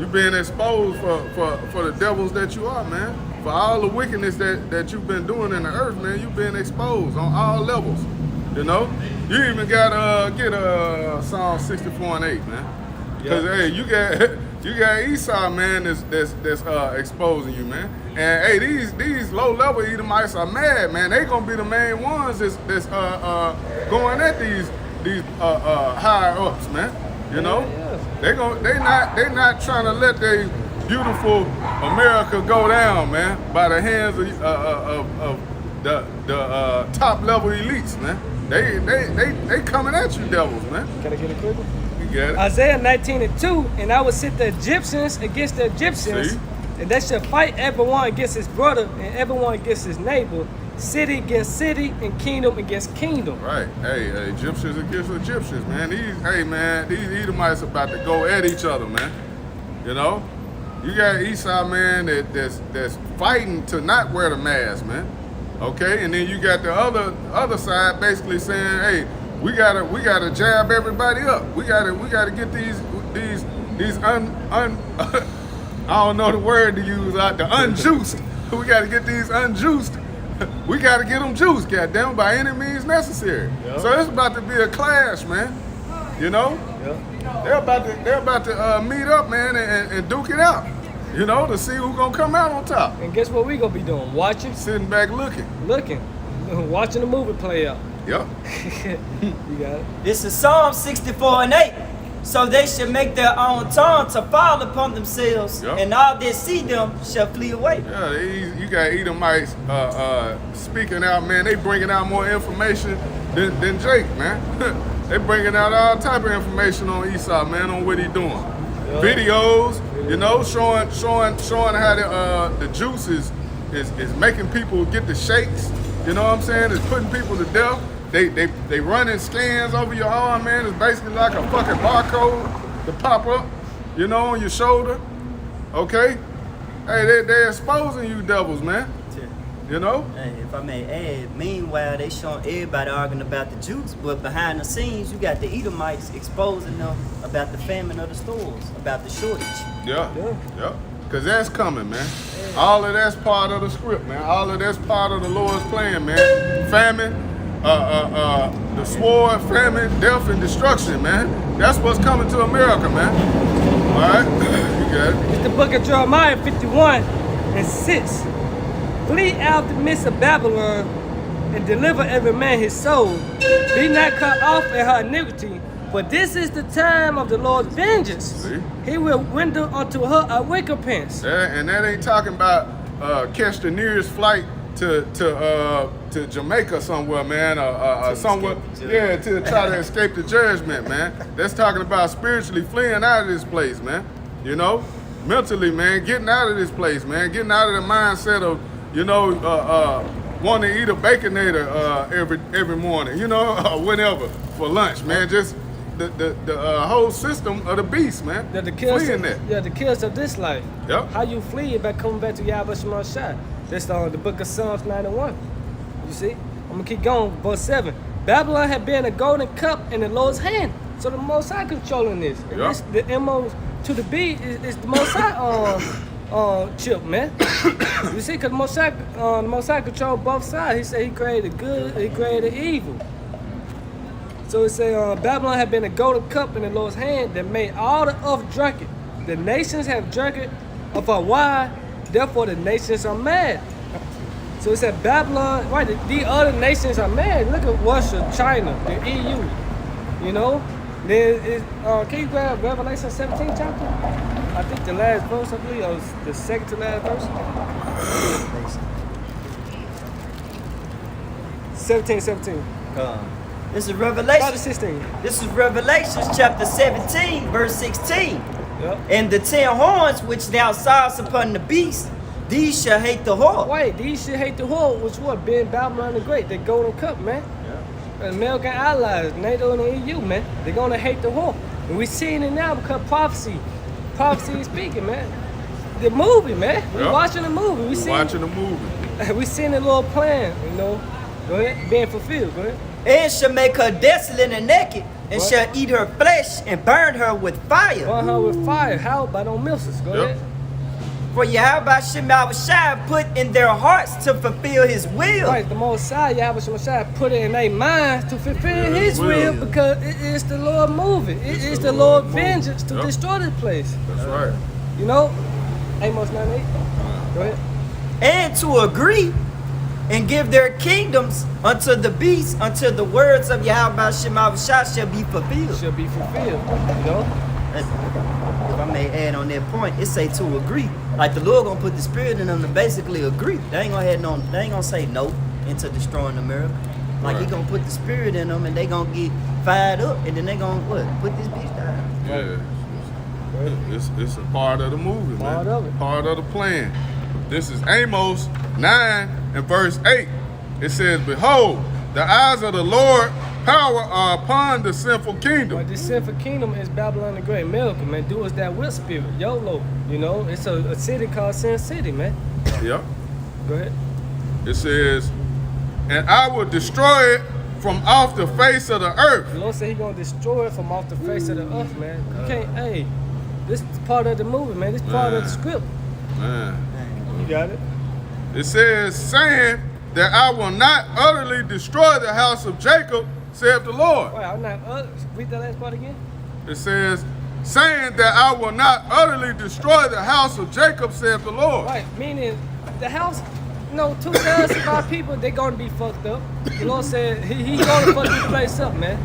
You being exposed for the devils that you are, man. For all the wickedness that you've been doing in the earth, man. You being exposed on all levels. You know, you even gotta get Psalm 64 and 8, man. Because hey, you got Esau, man, that's exposing you, man. And hey, these low level Edomites are mad, man. They gonna be the main ones that's going at these higher ups, man. You know, they not trying to let their beautiful America go down, man, by the hands of the top level elites, man. They coming at you devils, man. Can I get it quicker? You get it? Isaiah 19:2, and I will set the Egyptians against the Egyptians, See? and they shall fight everyone against his brother and everyone against his neighbor, city against city and kingdom against kingdom. Right. Hey, Egyptians against Egyptians, man. These Edomites about to go at each other, man. You know? You got Esau, man, that's fighting to not wear the mask, man. Okay? And then you got the other side basically saying, hey, we gotta jab everybody up. We gotta get these I don't know the word to use, the unjuiced. We gotta get these unjuiced. We gotta get them juiced, goddamn, by any means necessary. Yep. So it's about to be a clash, man. You know, they're about to meet up, man, and duke it out. You know, to see who's gonna come out on top. And guess what we gonna be doing? Watching, Sitting back looking. watching the movie play out. Yep. You got it. This is Psalm 64:8. So they shall make their own tongue to fall upon themselves, Yep. and all that see them shall flee away. Yeah, you got Edomites speaking out, man. They bringing out more information than Jake, man. They bringing out all type of information on Esau, man, on what he doing. Yeah. Videos, you know, showing how the juice is making people get the shakes. You know what I'm saying? It's putting people to death. They running scans over your arm, man. It's basically like a fucking barcode to pop up, you know, on your shoulder. Okay? Hey, they're exposing you devils, man. You know? Hey, if I may add, meanwhile, they showing everybody arguing about the Jews, but behind the scenes, you got the Edomites exposing them about the famine of the stores, about the shortage. Yeah. Because that's coming, man. All of that's part of the script, man. All of that's part of the Lord's plan, man. Famine, the sword, famine, death, and destruction, man. That's what's coming to America, man. All right? You got it. It's the book of Jeremiah 51 and 6. Flee out of the midst of Babylon and deliver every man his soul. Be not cut off in her iniquity, for this is the time of the Lord's vengeance. See? He will render unto her a recompense. Yeah, and that ain't talking about catch the nearest flight to Jamaica somewhere, man, somewhere, to try to escape the judgment, man. That's talking about spiritually fleeing out of this place, man. You know, mentally, man, getting out of this place, man, getting out of the mindset of, you know, wanting to eat a Baconator every morning, you know, or whenever for lunch, man. Just the whole system of the beast, man. The kills Fleeing that. Yeah, the kills of this life. Yep. How you flee by coming back to Yahweh Shema Shai. That's the book of Psalms 91. You see? I'm going to keep going. Verse 7. Babylon had been a golden cup in the Lord's hand. So the Most High controlling this. And Yep. this the M.O. to the B is the Most High chip, man. You see? Because the Most High control both sides. He said he created good, he created evil. So it say Babylon had been a golden cup in the Lord's hand that made all the earth drunk it. The nations have drunk it of her wine, therefore the nations are mad. So it said Babylon, right, the other nations are mad. Look at Russia, China, the EU, you know? Then can you grab Revelation 17 chapter? I think the last verse, I believe, or the second to last verse. 17. This is Start Revelation. at 16. This is Revelation chapter 17, verse 16. Yep. And the 10 horns which thou sawest upon the beast, these shall hate the whore. Wait, these should hate the whore, which what? Being Babylon the Great, the Golden Cup, man. Yeah. American allies, NATO and the EU, man. They're gonna hate the whore. And we seeing it now because prophecy is speaking, man. The movie, man. We Yep. watching the movie. We Watching the movie. We seeing the little plan, you know. Go ahead, being fulfilled. Go ahead. And shall make her desolate and naked, and What? shall eat her flesh and burn her with fire. Burn her with fire. How by no missiles? Go Yep. ahead. For Yahweh Shema Shai put in their hearts to fulfill his will. Right, the Most High, Yahweh Shema Shai, put it in their minds to fulfill Yeah, His will will. because it is the Lord moving. It It's is the the Lord Lord moving. vengeance to Yep. destroy this place. That's right. You know, Amos 9:8. Go ahead. And to agree and give their kingdoms unto the beast until the words of Yahweh Shema Shai shall be fulfilled. Shall be fulfilled. You know, If I may add on that point, it say to agree. Like the Lord gonna put the spirit in them to basically agree. They ain't gonna say no into destroying America. Like he Right. gonna put the spirit in them and they gonna get fired up and then they gonna put this bitch down. Yeah. It's a part of the movie, man. Part of it. Part of the plan. This is Amos 9 and verse 8. It says, behold, the eyes of the Lord power are upon the sinful kingdom. but this sinful kingdom is Babylon the Great, America, man. Do us that with spirit, YOLO. You know, it's a city called Sin City, man. Yep. Go ahead. It says, and I will destroy it from off the face of the earth. The Lord said He gonna destroy it from off the face of the earth, man. You can't. Hey, this is part of the movie, man. This part of the script. Man. You got it. It says, saying that I will not utterly destroy the house of Jacob, saith the Lord. Wait, I'm not. Read that last part again. It says, saying that I will not utterly destroy the house of Jacob, saith the Lord. Right, meaning the house, you know, 2/3 of our people, they're gonna be fucked up. The Lord said He gonna fuck this place up, man.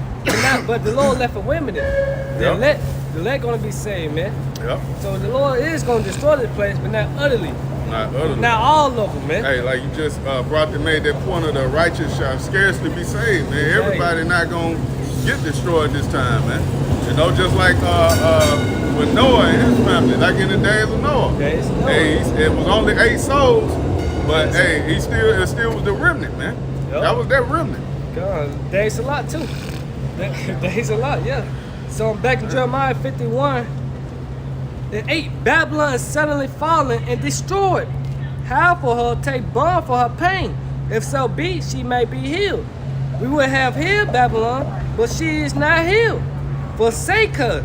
But the Lord left a remedy. The Yep. elect gonna be saved, man. Yep. So the Lord is gonna destroy this place, but not utterly. Not utterly. Not all of them, man. Hey, like you just made that point of the righteous shall scarcely be saved, man. Everybody not gonna get destroyed this time, man. You know, just like with Noah and his family, like in the days of Noah. Days of Noah. Hey, it was only 8 souls, but hey, it still was the remnant, man. Yep. That was that remnant. God, days a lot too. Days a lot, yeah. So I'm back in Jeremiah 51 and 8. Babylon is suddenly fallen and destroyed. how for her take balm for her pain? If so be, she may be healed. We would have healed Babylon, but she is not healed. Forsake her.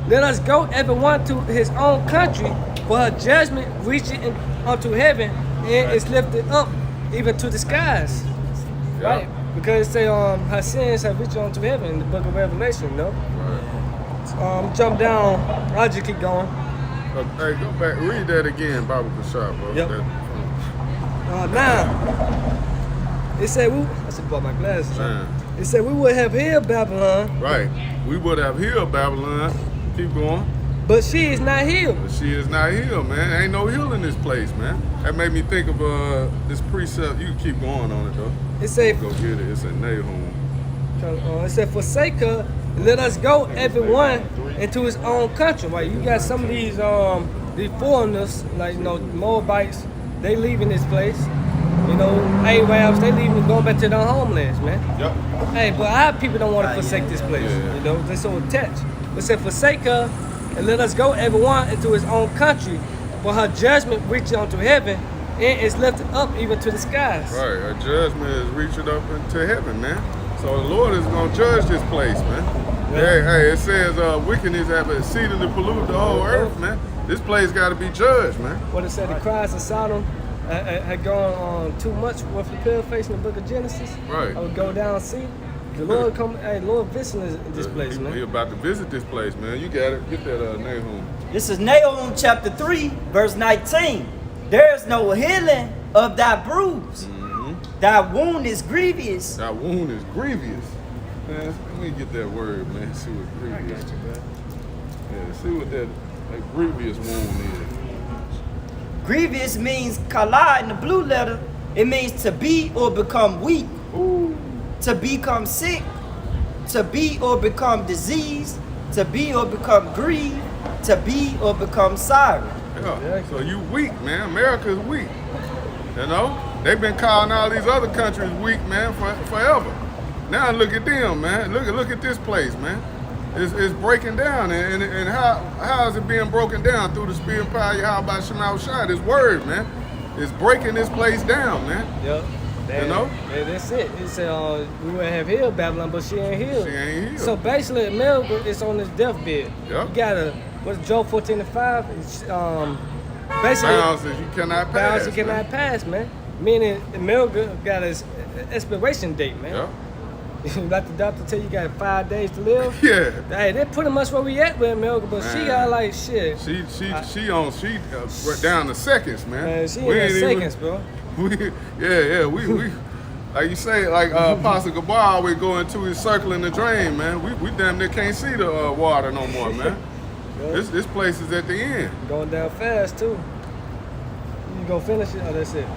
Let us go everyone to his own country, for her judgment reaching unto heaven and is lifted up even to the skies. Yeah. Right? Because it say her sins have reached unto heaven in the book of Revelation, you know? Right. Jump down, I'll just keep going. Hey, go back. Read that again, Bible Bashar, bro. Yep. Now, it said, I should bought my glasses. Man. It said, we would have healed Babylon, Right. We would have healed Babylon. Keep going. but she is not healed. But she is not healed, man. Ain't no healing in this place, man. That made me think of this precept. You can keep going on it, though. It said, Go get it. It's a Nahum. it said, forsake her, and let us go everyone into his own country. Right? You got some of these foreigners, like, you know, Moabites, they leaving this place. You know, Arabs, they leaving, going back to their homelands, man. Yep. Hey, but our people don't want to forsake this place. Yeah. You know, they're so attached. It said, forsake her, and let us go everyone into his own country, for her judgment reaching unto heaven, and is lifted up even to the skies. Right. Her judgment is reaching up into heaven, man. So the Lord is going to judge this place, man. Hey, it says wickedness have exceedingly polluted the whole earth, man. This place got to be judged, man. What it said, the cries of Sodom had gone on too much with the pale face in the book of Genesis. Right. I would go down and see. The Lord come, hey, Lord visiting this place, He man. about to visit this place, man. You got it. Get that Nahum. This is Nahum chapter 3, verse 19. There is no healing of thy bruise. Thy wound is grievous. That wound is grievous. Man, let me get that word, man. See what grievous. Yeah, see what that grievous wound is. Grievous means kala in the blue letter. It means to be or become weak, Ooh. to become sick, to be or become diseased, to be or become grieved, to be or become sorry. Yeah. So you weak, man. America's weak. You know? They've been calling all these other countries weak, man, forever. Now look at them, man. Look at this place, man. It's breaking down, and how is it being broken down through the spirit and power? How about Shemal Shah? This word, man, it's breaking this place down, man. Yep. You know? Yeah, that's it. It said we would have healed Babylon, but she ain't healed. She ain't healed. So basically, America is on this deathbed. Yep. You got what's Job 14:5? Basically, Boundaries you cannot pass. bounds you cannot pass, man. Meaning America got its expiration date, man. Yep. Like the doctor tell you got 5 days to live. Yeah. Hey, that's pretty much where we at with America, but she Man. got like shit. She down to seconds, man. Man, she We in ain't seconds, bro. We like you say, like Apostle Gabar always go into his circle in the drain, man. We damn near can't see the water no more, man. This place is at the end. Going down fast too. You gonna finish it? Oh, that's it.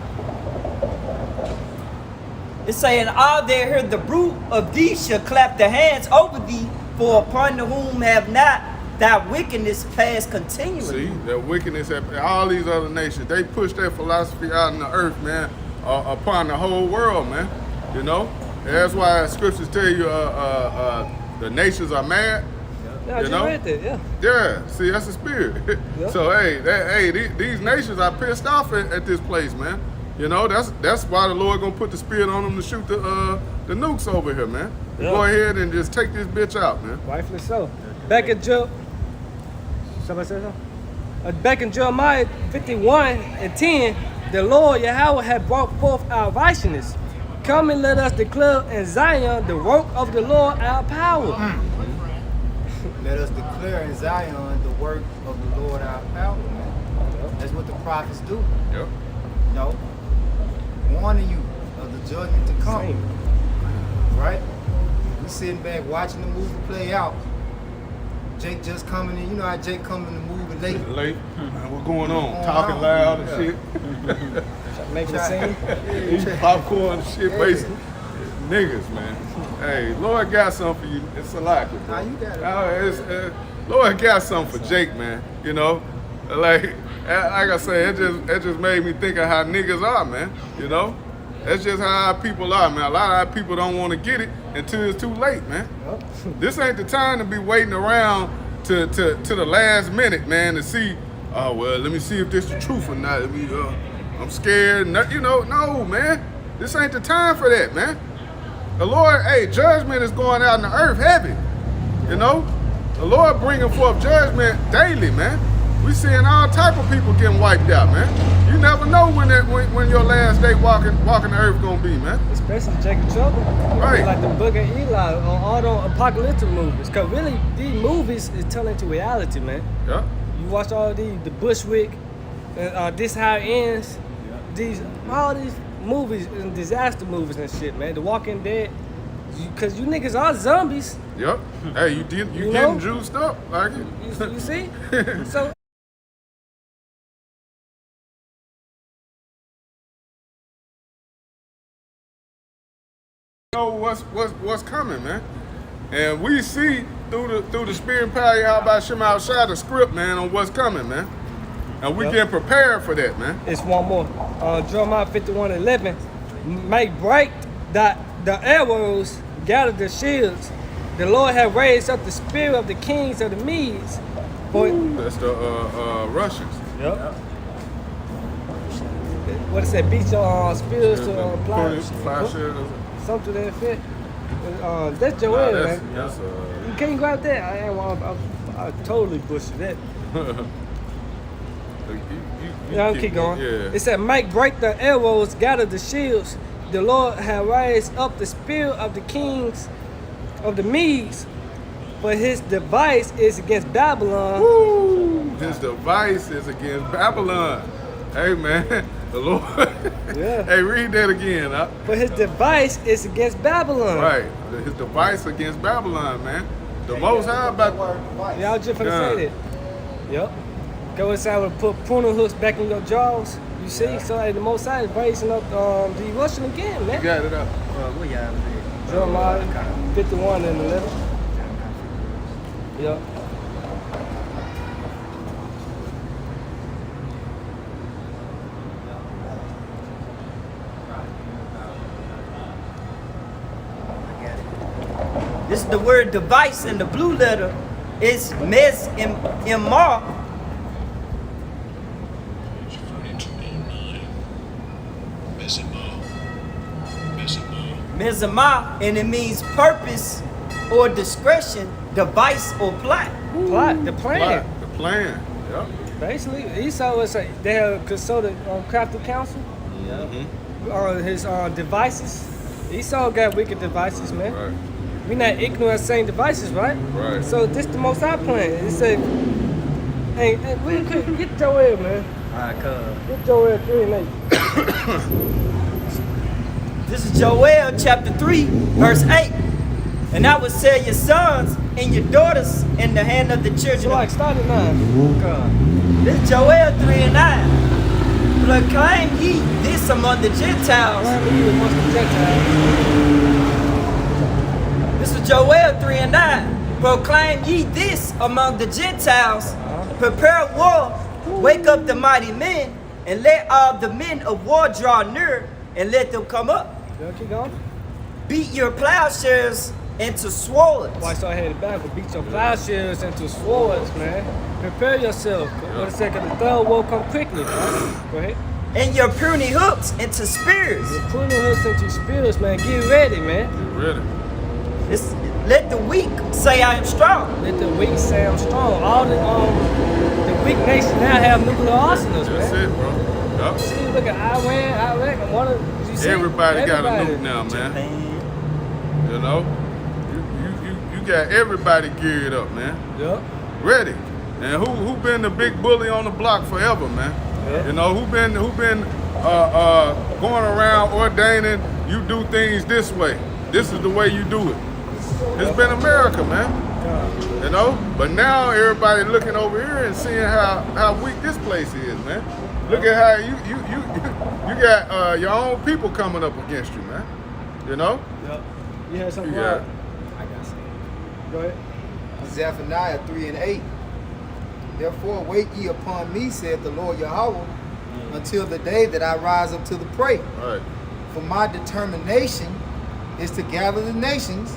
It's saying, all they heard the brute of thee shall clap their hands over thee, for upon whom have not thy wickedness passed continually. See, that wickedness, all these other nations, they push their philosophy out in the earth, man, upon the whole world, man. You know? And that's why scriptures tell you the nations are mad. No, You you know? read that, yeah. Yeah, see, that's the spirit. Yep. So, these nations are pissed off at this place, man. You know, that's why the Lord gonna put the spirit on them to shoot the nukes over here, man. Yeah. Go ahead and just take this bitch out, man. Rightfully so. Back in somebody say something? Back in Jeremiah 51:10, the Lord Yahweh had brought forth our righteousness. Come and let us declare in Zion the work of the Lord our power. Let us declare in Zion the work of the Lord our power, man. That's what the prophets do. Yep. You know, warning you of the judgment to come. Right? We sitting back watching the movie play out. Jake just coming in. You know how Jake coming in the movie late. Late. What's going on? Talking loud and shit. Making a scene. Eating popcorn and shit, basically. Niggas, man. Hey, Lord got something for you. It's a lot, bro. Nah, you got it. Lord got something for Jake, man. You know, like I say, it just made me think of how niggas are, man. You know, that's just how our people are, man. A lot of our people don't want to get it until it's too late, man. This ain't the time to be waiting around to the last minute, man, to see. Oh well, let me see if this the truth or not. I'm scared. No, you know, no, man. This ain't the time for that, man. The Lord, hey, judgment is going out in the earth heavy. You know, the Lord bringing forth judgment daily, man. We seeing all type of people getting wiped out, man. You never know when your last day walking the earth gonna be, man. Especially Jacob Trouble. Right. Like the Book of Eli on all the apocalyptic movies. Because really, these movies is telling to reality, man. Yeah. You watch all the Bushwick, This How It Ends, all these movies and disaster movies and shit, man. The Walking Dead. Because you niggas are zombies. Yep. Hey, you You getting know? juiced up like it. You see? So know what's coming, man. And we see through the spirit and power of Yahweh Shem outside the script, man, on what's coming, man. And we Yep. getting prepared for that, man. it's one more. Jeremiah 51:11. Make break the arrows, gather the shields. The Lord have raised up the spirit of the kings of the Medes. For That's the Russians. Yep. What it say? Beat your spears to Plowshares. something to that effect. That's Joel, Nah, man. that's You can't grab that. I totally busted that. Yeah, I'll keep going. Yeah. It said, make break the arrows, gather the shields. The Lord have raised up the spirit of the kings of the Medes, for his device is against Babylon. Woo! His device is against Babylon. Hey, man. The Lord. Yeah. Hey, read that again. Huh? For his device is against Babylon. Right. His device against Babylon, man. The Most High about. Yeah, I was just finna Yeah. say that. Yep. Go inside and put pruning hooks back in your jaws. You see? So hey, the Most High is raising up the Russian again, You man. got it up. Where y'all at? Jeremiah 51:11. Yep. This is the word device in the blue letter. It's mes imar. Mizamah, and it means purpose or discretion, device or plot. Plot, the plan. The plan. Yep. Basically, Esau was they have consulted crafty counsel. His devices. Esau got wicked devices, man. Right. We not ignorant of saying devices, right? Right. So this the Most High plan. It said, hey, real quick, get Joel, man. Alright, cuz. Get Joel 3:8. This is Joel chapter 3, verse 8. And I will sell your sons and your daughters in the hand of the children So of like, start at 9. God. This is Joel 3:9. Proclaim ye this among the Gentiles. Learn to you amongst the Gentiles. This is Joel 3:9. Proclaim ye this among the Gentiles. Prepare war, wake up the mighty men, and let all the men of war draw near, and let them come up. You keep going. Beat your plowshares into swords. Why so I had it back, but beat your plowshares into swords, man. Prepare yourself. What a second, the third will come quickly. Right? Go ahead. And your pruning hooks into spears. You're pruning hooks into spears, man. Get ready, man. Ready. Let the weak say I am strong. Let the weak say I'm strong. All the weak nations now have nuclear arsenals, That's man. it, bro. Yep. See, look at Iran, Iraq, and one of you see, Everybody got a nuke now, man. You know, you got everybody geared up, man. Yep. Ready. And who been the big bully on the block forever, man? Yeah. You know, who been going around ordaining you do things this way. This is the way you do it. It's been America, man. You know, but now everybody looking over here and seeing how weak this place is, man. Look at how you got your own people coming up against you, man. You know? Yep. You had something? Yeah. I got some. Go ahead. Zephaniah 3:8. Therefore wait ye upon me, saith the Lord Yahweh, until the day that I rise up to the prey. All right. For my determination is to gather the nations,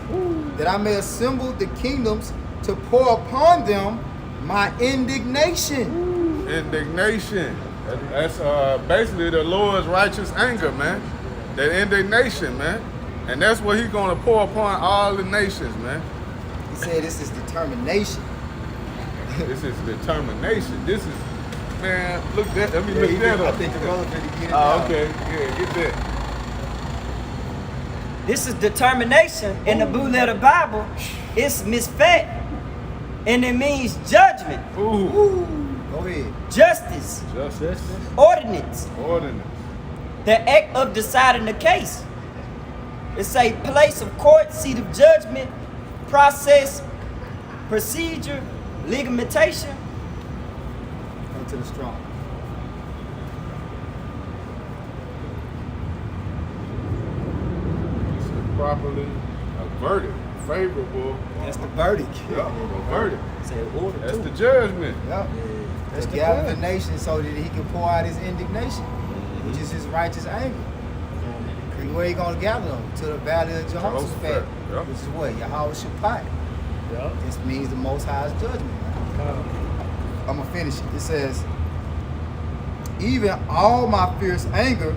that I may assemble the kingdoms to pour upon them my indignation. Indignation. That's basically the Lord's righteous anger, man. That indignation, man. And that's what he's going to pour upon all the nations, man. He said this is determination. This is determination. This is, man, look that. Let me look that I up. think the brother finna get it Oh, down. okay. Yeah, get that. This is determination in the Blue Letter Bible. It's misfat, and it means judgment, Ooh. Go ahead. justice, Justice. ordinance, Ordinance. the act of deciding the case. It's a place of court, seat of judgment, process, procedure, legamentation. Come to the strong. This is properly a verdict. Favorable. That's the verdict. Yep, a verdict. Say order That's too. the judgment. Yep. That's the gather plan. the nation so that he can pour out his indignation, which is his righteous anger. And where he gonna gather them? To the valley of Jehoshaphat, Jehoshaphat, yep. which is what? Yahweh Shaphat. Yup. This means the Most High's judgment. I'm gonna finish it. It says, even all my fierce anger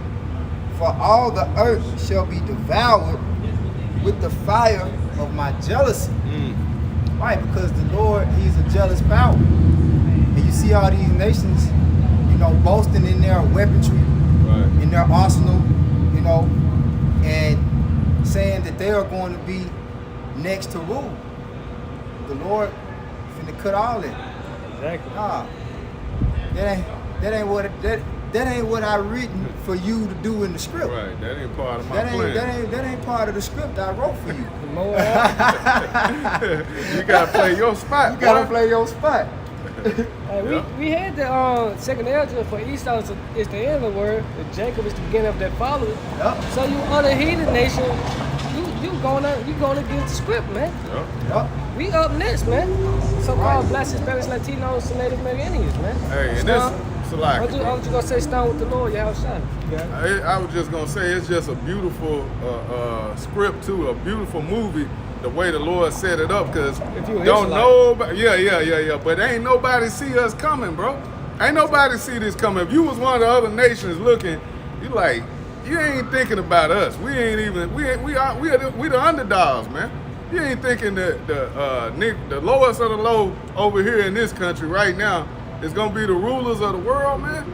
for all the earth shall be devoured with the fire of my jealousy. Right, because the Lord, he's a jealous power. And you see all these nations, boasting in their weaponry, Right. in their arsenal, and saying that they are going to be next to rule. The Lord finna cut all that. Exactly. Nah, that ain't what I written for you to do in the script. Right. That ain't part of my That plan. ain't part of the script I wrote for you. The more out. You gotta play your spot. You gotta boy. play your spot. Hey, Yeah. we had the second Ezra for Esau is the end of the word, and Jacob is the beginning of that following. Yup, So you other heathen nation, you gonna get the script, man. Yup. yup. We up next, man. So-called Black, Spanish, Latinos, and Native Americans, man. Hey, and Stone- this, Salaki. I was you gonna say stand with the Lord, y'all shot. I was just gonna say it's just a beautiful script too, a beautiful movie. The way the Lord set it up, cause If you an don't Israelite. know, yeah. But ain't nobody see us coming, bro. Ain't nobody see this coming. If you was one of the other nations looking, you ain't thinking about us. We ain't even we the underdogs, man. You ain't thinking that the lowest of the low over here in this country right now is gonna be the rulers of the world, man.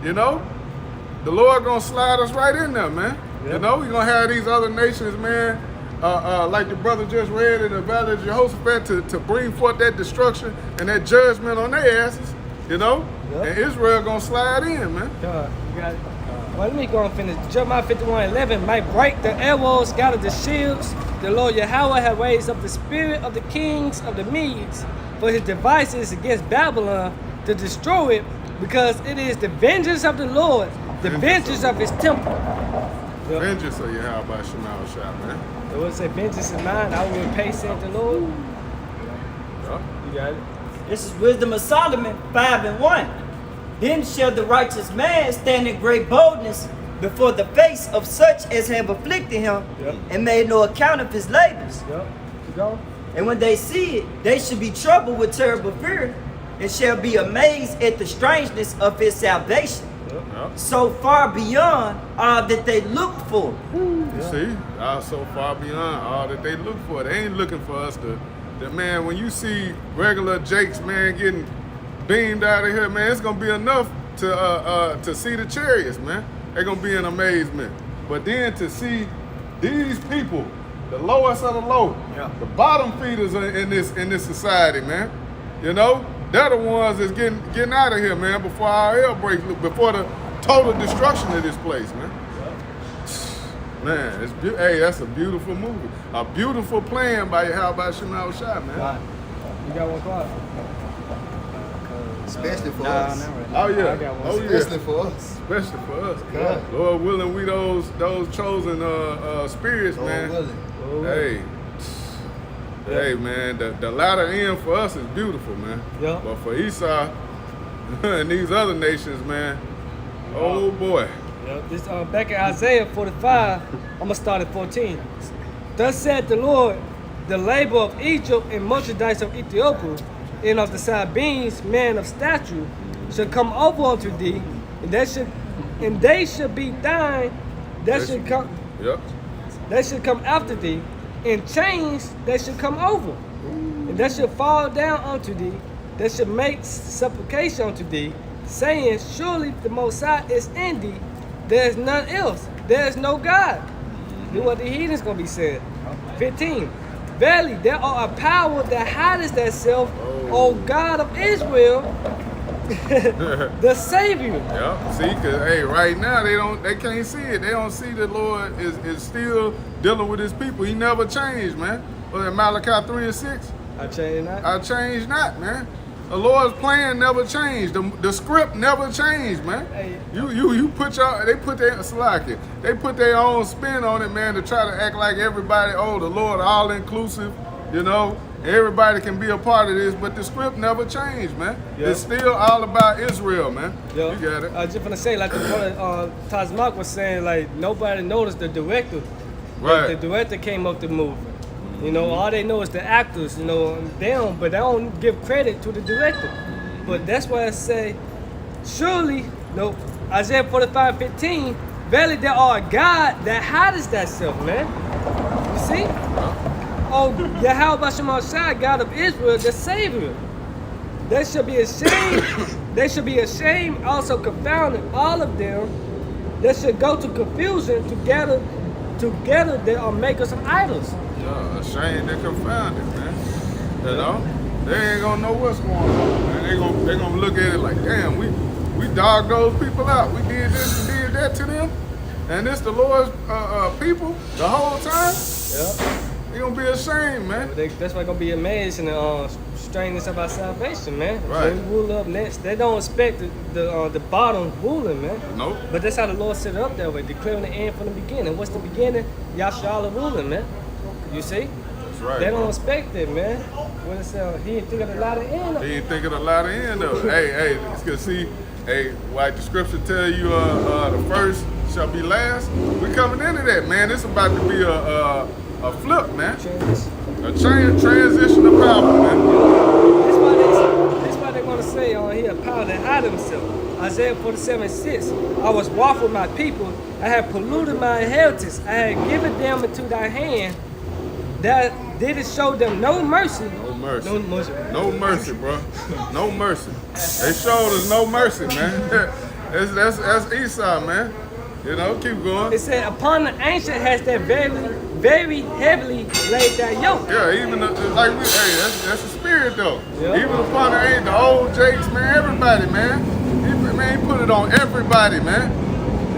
The Lord gonna slide us right in there, man. Yeah. We're gonna have these other nations, man. Like the brother just read in the Valley of Jehoshaphat, to bring forth that destruction and that judgment on their asses, Yep. and Israel gonna slide in, man. God, you got it. Well, let me go and finish. Jeremiah 51:11 might break the arrows, gather the shields. The Lord Yahweh had raised up the spirit of the kings of the Medes for his devices against Babylon to destroy it, because it is the vengeance of the Lord, the vengeance of his temple. Yep. Vengeance of Yahweh Shemal Shah, man. The Lord said, vengeance is mine, I will repay, said the Lord. Yup. You got it. This is Wisdom of Solomon 5:1. Then shall the righteous man stand in great boldness before the face of such as have afflicted him, Yep. and made no account of his labors. Yep. Keep going. And when they see it, they shall be troubled with terrible fear, and shall be amazed at the strangeness of his salvation, Yup. so far beyond all that they looked for. You see, so far beyond all that they look for. They ain't looking for us to man, when you see regular Jakes, man, getting beamed out of here, man, it's gonna be enough to see the chariots, man. They're gonna be in amazement. But then to see these people, the lowest of the low, Yeah. the bottom feeders in this society, man. They're the ones that's getting out of here, man, before our hell breaks, before the total destruction of this place, man. Man, hey, that's a beautiful movie. A beautiful plan by Yahweh Shemal Shah, man. Right. You got one clock. Especially for Nah, us. not really. Oh yeah, I got one. oh yeah, Especially for us. especially for us. Yeah. Lord willing, we those chosen spirits, Lord man. willing. Hey, hey, man, the latter end for us is beautiful, man. Yeah. But for Esau and these other nations, man, oh boy. Yep. This back in Isaiah 45, I'm gonna start at 14. Thus said the Lord, the labor of Egypt and merchandise of Ethiopia, and of the Sabines, men of stature, shall come over unto thee, and they should be thine that should come Yep. that should come after thee, and chains that should come over, and that should fall down unto thee, that should make supplication unto thee, saying, surely the Most High is in thee, there is none else, there is no God. This what the heathen's gonna be saying. 15. Verily, there are a power that hideth thyself, O God of Israel, the Savior. Yep. See, cause hey, right now they can't see it. They don't see the Lord is still dealing with his people. He never changed, man. Was it Malachi 3:6? I change not. I changed not, man. The Lord's plan never changed. The script never changed, man. Hey. You put they put their own spin on it, man, to try to act like everybody, oh, the Lord all inclusive, you know. Everybody can be a part of this, but the script never changed, man. Yeah. It's still all about Israel, man. Yo, You got it. I was just gonna say, like the brother Tazmak was saying, like nobody noticed the director. Right. Like, the director came up the movie. You know, all they know is the actors. You know, but they don't give credit to the director. But that's why I say, surely, no, Isaiah 45:15, verily there are a God that hideth thyself, man. You see? Oh, Yahweh Shemashai, God of Israel, the Savior. They should be ashamed. They should be ashamed, also confounded, all of them. They should go to confusion together they are makers of idols. Yeah, ashamed and confounded, man. You know? They ain't gonna know what's going on, man. They gonna look at it like, damn, we dogged those people out. We did this and did that to them. And it's the Lord's people the whole time. Yeah. They gonna be ashamed, man. That's why gonna be amazed and strangeness of our salvation, man. Right. When we rule up next, they don't expect the bottom ruling, man. Nope. But that's how the Lord set it up that way, declaring the end from the beginning. What's the beginning? Yahshua ruling, man. You see? That's right. They don't bro. expect it, man. When it's he ain't thinking a lot of end. He ain't thinking a lot of end of it. Hey, it's gonna see, hey, like the scripture tell you, the first shall be last. We coming into that, man. It's about to be a flip, man. A transition of power, man. That's why they want to say on here, power that hide himself. Isaiah 47:6. I was wroth with my people. I had polluted my inheritance. I had given them into thy hand. That did it show them no mercy. No mercy. No mercy. No mercy, bro. No mercy. They showed us no mercy, man. that's Esau, man. You know, keep going. It said, upon the ancient has that very, very heavily laid that yoke. Yeah, even that's the spirit though. Yeah. Even upon the old Jakes, man, everybody, man. He put it on everybody, man.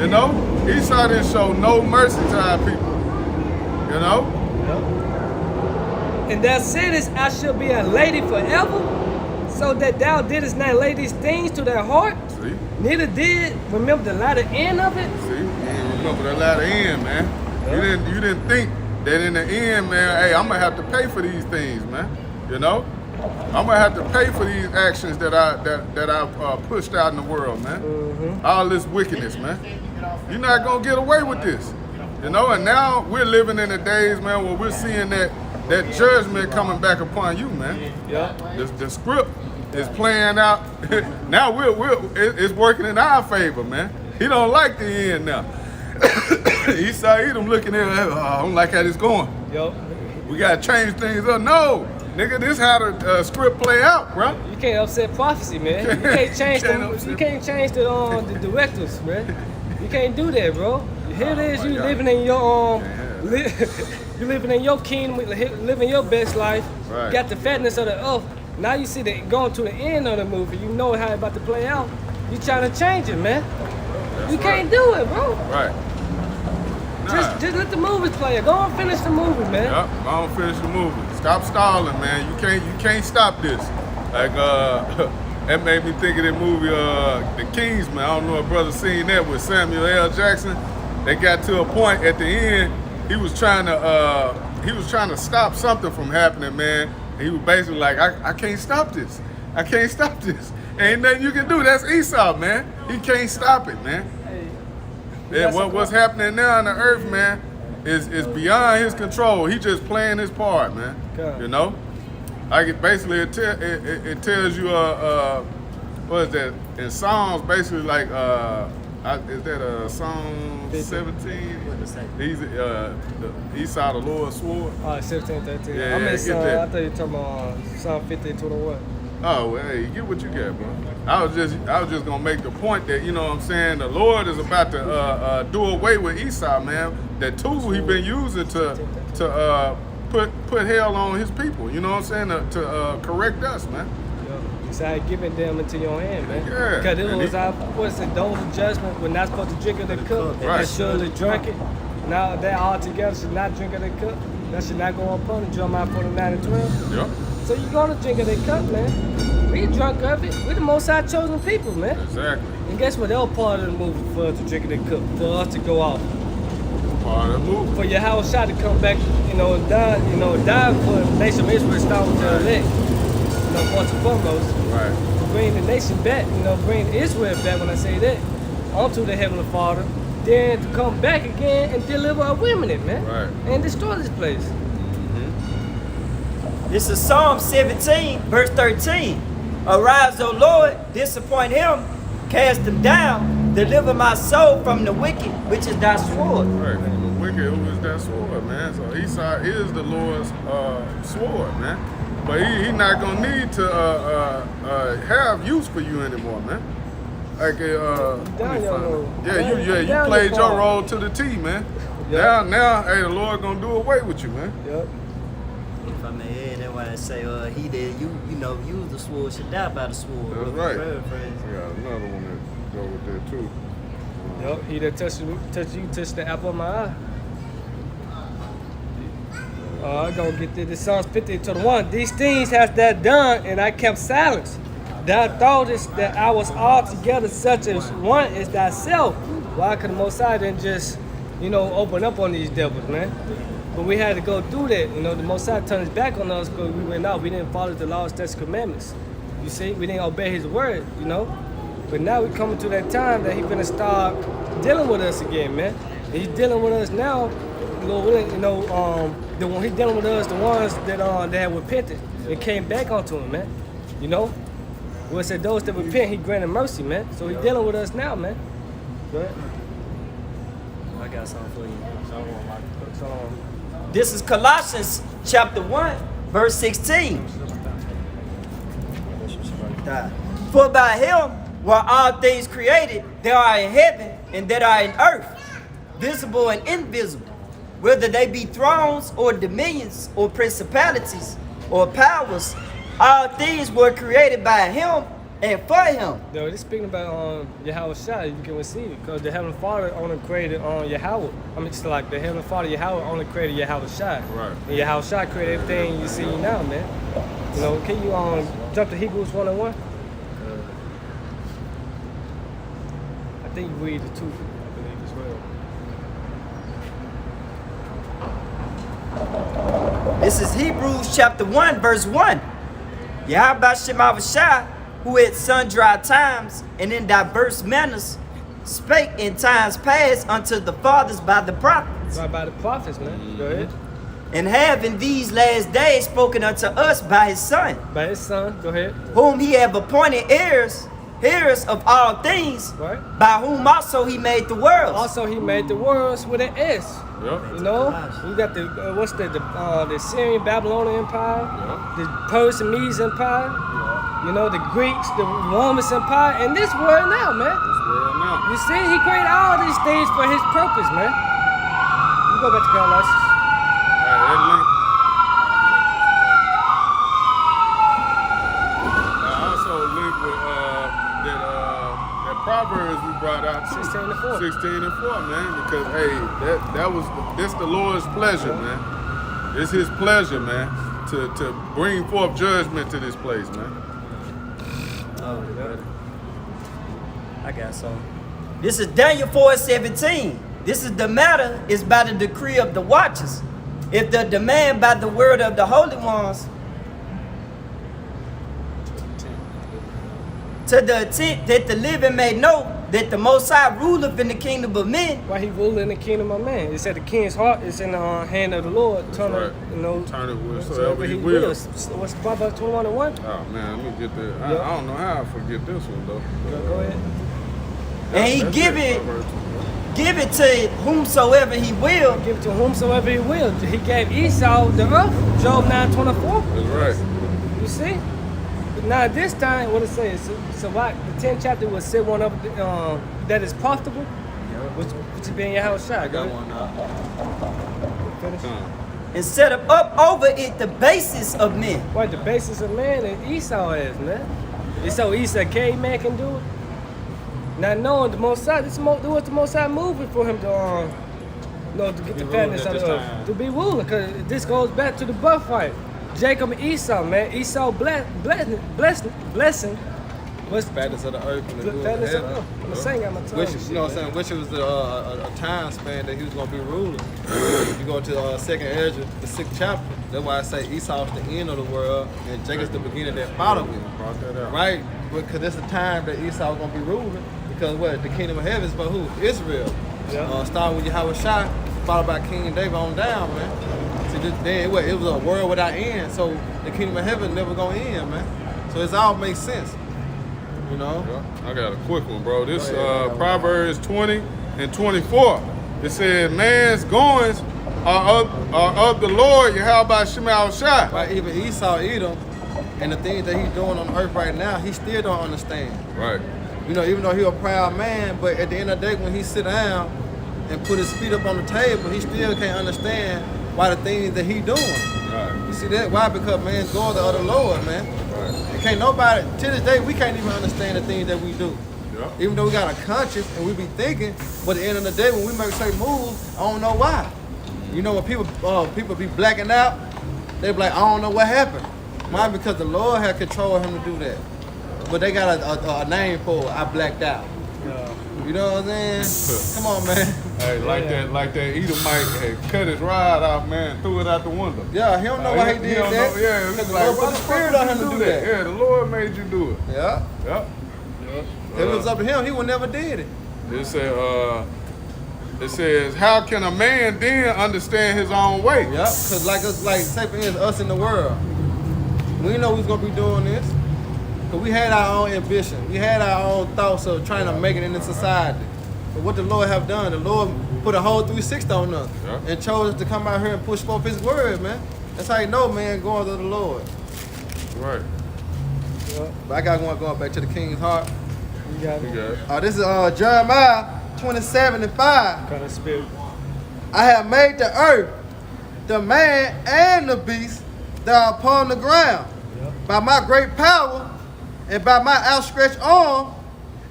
You know, Esau didn't show no mercy to our people. You know. And thou saidest, I shall be a lady forever, so that thou didst not lay these things to thy heart. See, Neither did remember the latter end of it. you ain't remember the latter end, man. You didn't think that in the end, man. Hey, I'm gonna have to pay for these things, man. You know, I'm gonna have to pay for these actions that I pushed out in the world, man. All this wickedness, man. You're not gonna get away with this, you know. And now we're living in the days, man, where we're seeing that judgment coming back upon you, man. Yeah. The script is playing out. Now it's working in our favor, man. He don't like the end now. Esau Edom looking at it, I don't like how this going. Yo. We gotta change things up. No, nigga, this how the script play out, bro. You can't upset prophecy, man. You can't change Can't you can't change the directors, man. You can't do that, bro. Here it is, you God. living in your you living in your kingdom, living your best life. Right. You got the fatness of the earth. Now you see that going to the end of the movie, you know how it's about to play out. You trying to change it, man. That's You right. can't do it, bro. Right. Nah. Just let the movies play. Go and finish the movie, man. Yep, I don't finish the movie. Stop stalling, man. You can't stop this. Like that made me think of that movie, The Kingsman. I don't know if brother seen that with Samuel L. Jackson. They got to a point at the end. He was trying to stop something from happening, man. And he was basically like, I can't stop this. I can't stop this. Ain't nothing you can do. That's Esau, man. He can't stop it, man. And what's happening now on the earth, man, is beyond his control. He just playing his part, man. God. You know, like it basically it tells you what is that? in Psalms, basically like is that Psalm 17? What to say? He's the Esau, the Lord's sword. 17, 13. Yeah, I mean, get Psalm, that. I thought you were talking about Psalm 50, 21. Oh, well, hey, get what you got, bro. I was just gonna make the point that, you know what I'm saying, the Lord is about to do away with Esau, man. That tool he been using to put hell on his people, you know what I'm saying, to correct us, man. He said, giving them into your hand, man. Yeah. Because it And was he- our, what's it, those of judgment, we're not supposed to drink of the cup. Right. They surely drink it. Now they all together should not drink of the cup. That should not go upon it. Jeremiah 49 and 12. Yep, So you're going to drink of the cup, man. We drunk of it. We're the most high chosen people, man. exactly. And guess what? They were part of the movement for us to drink of the cup, for us to go out. Part of the move. For Yahweh Shah to come back, die for the nation of Israel, start with the elect. First and foremost. Right. Bring the nation back, bring Israel back when I say that, onto the Heavenly Father, then to come back again and deliver a remnant, man. Right. And destroy this place. This is Psalm 17, verse 13. Arise, O Lord, disappoint him, cast him down, deliver my soul from the wicked, which is thy sword. Right. The wicked, who is that sword, man? So Esau is the Lord's sword, man. But he not gonna need to have use for you anymore, man. Like let me Down find your it. road. You Down played your your part. role to the T, man. Yeah. Now, hey, the Lord gonna do away with you, man. Yep. If I may add, that's why I say, he that use the sword should die by the sword. That's brother. right. Paraphrase. Yeah, another one that go with that too. Yep. He that touch you, touch the apple of my eye. I'm gonna get this Psalms 50 to the 1. These things hast thou done, and I kept silence. Thou thoughtest that I was altogether such as one as thyself. Why could the Most High didn't just, open up on these devils, man? But we had to go through that. The Most High turned his back on us because we went out. We didn't follow the laws, statutes, commandments. You see, we didn't obey his word, But now we're coming to that time that he's gonna start dealing with us again, man. And he's dealing with us now. The one he's dealing with us, the ones that had repented and came back onto him, man. Well, it said those that repent, he granted mercy, man. So he's dealing with us now, man. Go ahead. I got something for you. So, This is Colossians chapter 1, verse 16. For by him were all things created that are in heaven and that are in earth, visible and invisible, whether they be thrones or dominions or principalities or powers, all things were created by him and for him. no, this speaking about Yahweh Shah, you can receive it, because the Heavenly Father only created Yahweh. It's like the Heavenly Father, Yahweh, only created Yahweh Shah. Right. And Yahweh Shah created everything you see now, man. Can you jump to Hebrews 1:1? I think you read the 2, I believe, as well. This is Hebrews chapter 1, verse 1. Yahweh Shema Shah, who at sundry times and in diverse manners spake in times past unto the fathers by the prophets, Right by the prophets, man. Go ahead. and have in these last days spoken unto us by his Son, By his son, go ahead. whom he have appointed heirs of all things, Right. by whom also he made the worlds. Also, he made the worlds with an S. Yep. You got the the Syrian Babylonian Empire, the Persian Medes Empire, the Greeks, the Romans Empire, and this world now, man. This world now. You see, he created all these things for his purpose, man. You go back to Colossians. Hey, that link. I also link with that Proverbs we brought out too. 16 and 4. 16 and 4, man. Because hey, this the Lord's pleasure, man. It's his pleasure, man, to bring forth judgment to this place, man. I got some. This is Daniel 4:17. This is the matter is by the decree of the watchers. If the demand by the word of the holy ones, to the intent that the living may know that the Most High ruleth in the kingdom of men. Why he ruled in the kingdom of man? It said the king's heart is in the hand of the Lord. Turn right. it, you know, Turn it whatsoever whatsoever he he will. wills. What's Proverbs 21:1? Oh man, let me get that. Yeah. I don't know how I forget this one though. Go ahead. And he That's give it to whomsoever he will. Give it to whomsoever he will. He gave Esau the earth. Job 9:24. That's right. You see? But now this time, what it says, so what the 10th chapter will set one up that is profitable, which is being your house shot. Go ahead. Finish. And set up over it the basis of men. What the basis of man and Esau is, man. It's so Esau caveman can do it. Not knowing the Most High, this was the Most High moving for him to to get the fatness out of earth, to be ruling, because this goes back to the birthright. Jacob and Esau, man. Esau blessing was fatness of the earth and the good of fatness of the heaven. earth. I'm saying I'm a tongue. Which, you know what I'm saying, which was a time span that he was going to be ruling. You go to 2nd Ezra, the 6th chapter, that's why I say Esau's the end of the world and Jacob's the beginning that followed him. Brought that out. Right? Because it's the time that Esau going to be ruling. Because what? The kingdom of heaven is for who? Israel. Yeah. Starting with Yahweh Shai, followed by King David on down, man. See, then it was a world without end, so the kingdom of heaven never going to end, man. So it all makes sense. You know? Yeah, I got a quick one, bro. This Go ahead. Proverbs 20 and 24. It says, man's goings are of the Lord, Yahweh Shema Shai. Right, even Esau, Edom, and the things that he's doing on earth right now, he still don't understand. Right. You know, even though he's a proud man, but at the end of the day, when he sit down and put his feet up on the table, he still can't understand why the things that he doing. Right. You see that? Why? Because man's going to the Lord, man. Right. And can't nobody, to this day, we can't even understand the things that we do. Yeah. Even though we got a conscience and we be thinking, but at the end of the day, when we make certain moves, I don't know why. You know, when people be blacking out, they be like, I don't know what happened. Why? Because the Lord had controlled him to do that. But they got a name for it. I blacked out. You know what I'm saying? Come on, man. Hey, like that Edomite had cut his ride off, man, threw it out the window. Yeah, he don't know why he did don't that. know, yeah, Because it's the like, Lord what put the the fuck spirit did on you him to do do that? that. Yeah, the Lord made you do it. Yeah. Yep. If it was up to him, he would never did it. It says, how can a man then understand his own way? Yeah, because like say for instance, us in the world, we know we was gonna be doing this. Because we had our own ambition. We had our own thoughts of trying to make it in the society. But what the Lord have done, the Lord put a whole 360 on us Yeah. and chose us to come out here and push forth his word, man. That's how you know, man, going to the Lord. Right. But I got one going back to the king's heart. You got You me. got it. This is Jeremiah 27:5. Kind of spirit. I have made the earth, the man and the beast that are upon the ground, by my great power and by my outstretched arm,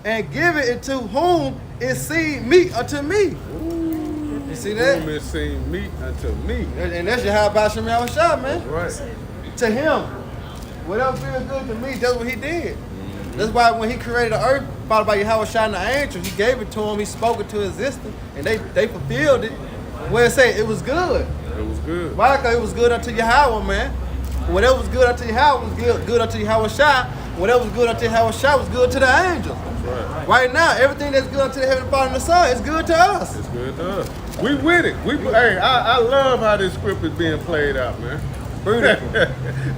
and give it to whom it seemed meet unto me. You see that? Whom it seemed meet unto me. And that's just how about Shema Shah, man. Right. To him, whatever feels good to me, that's what he did. That's why when he created the earth, followed by Yahweh Shah and the angels, he gave it to him, he spoke it to existence, and they fulfilled it. Where it say it was good. It was good. Why? Because it was good unto Yahweh, man. Whatever was good unto Yahweh was good unto Yahweh Shah. Whatever was good unto Yahweh Shah was good to the angels. Right. Right now, everything that's good unto the Heavenly Father and the Son is good to us. It's good to us. We with it. Hey, I love how this script is being played out, man. Beautiful.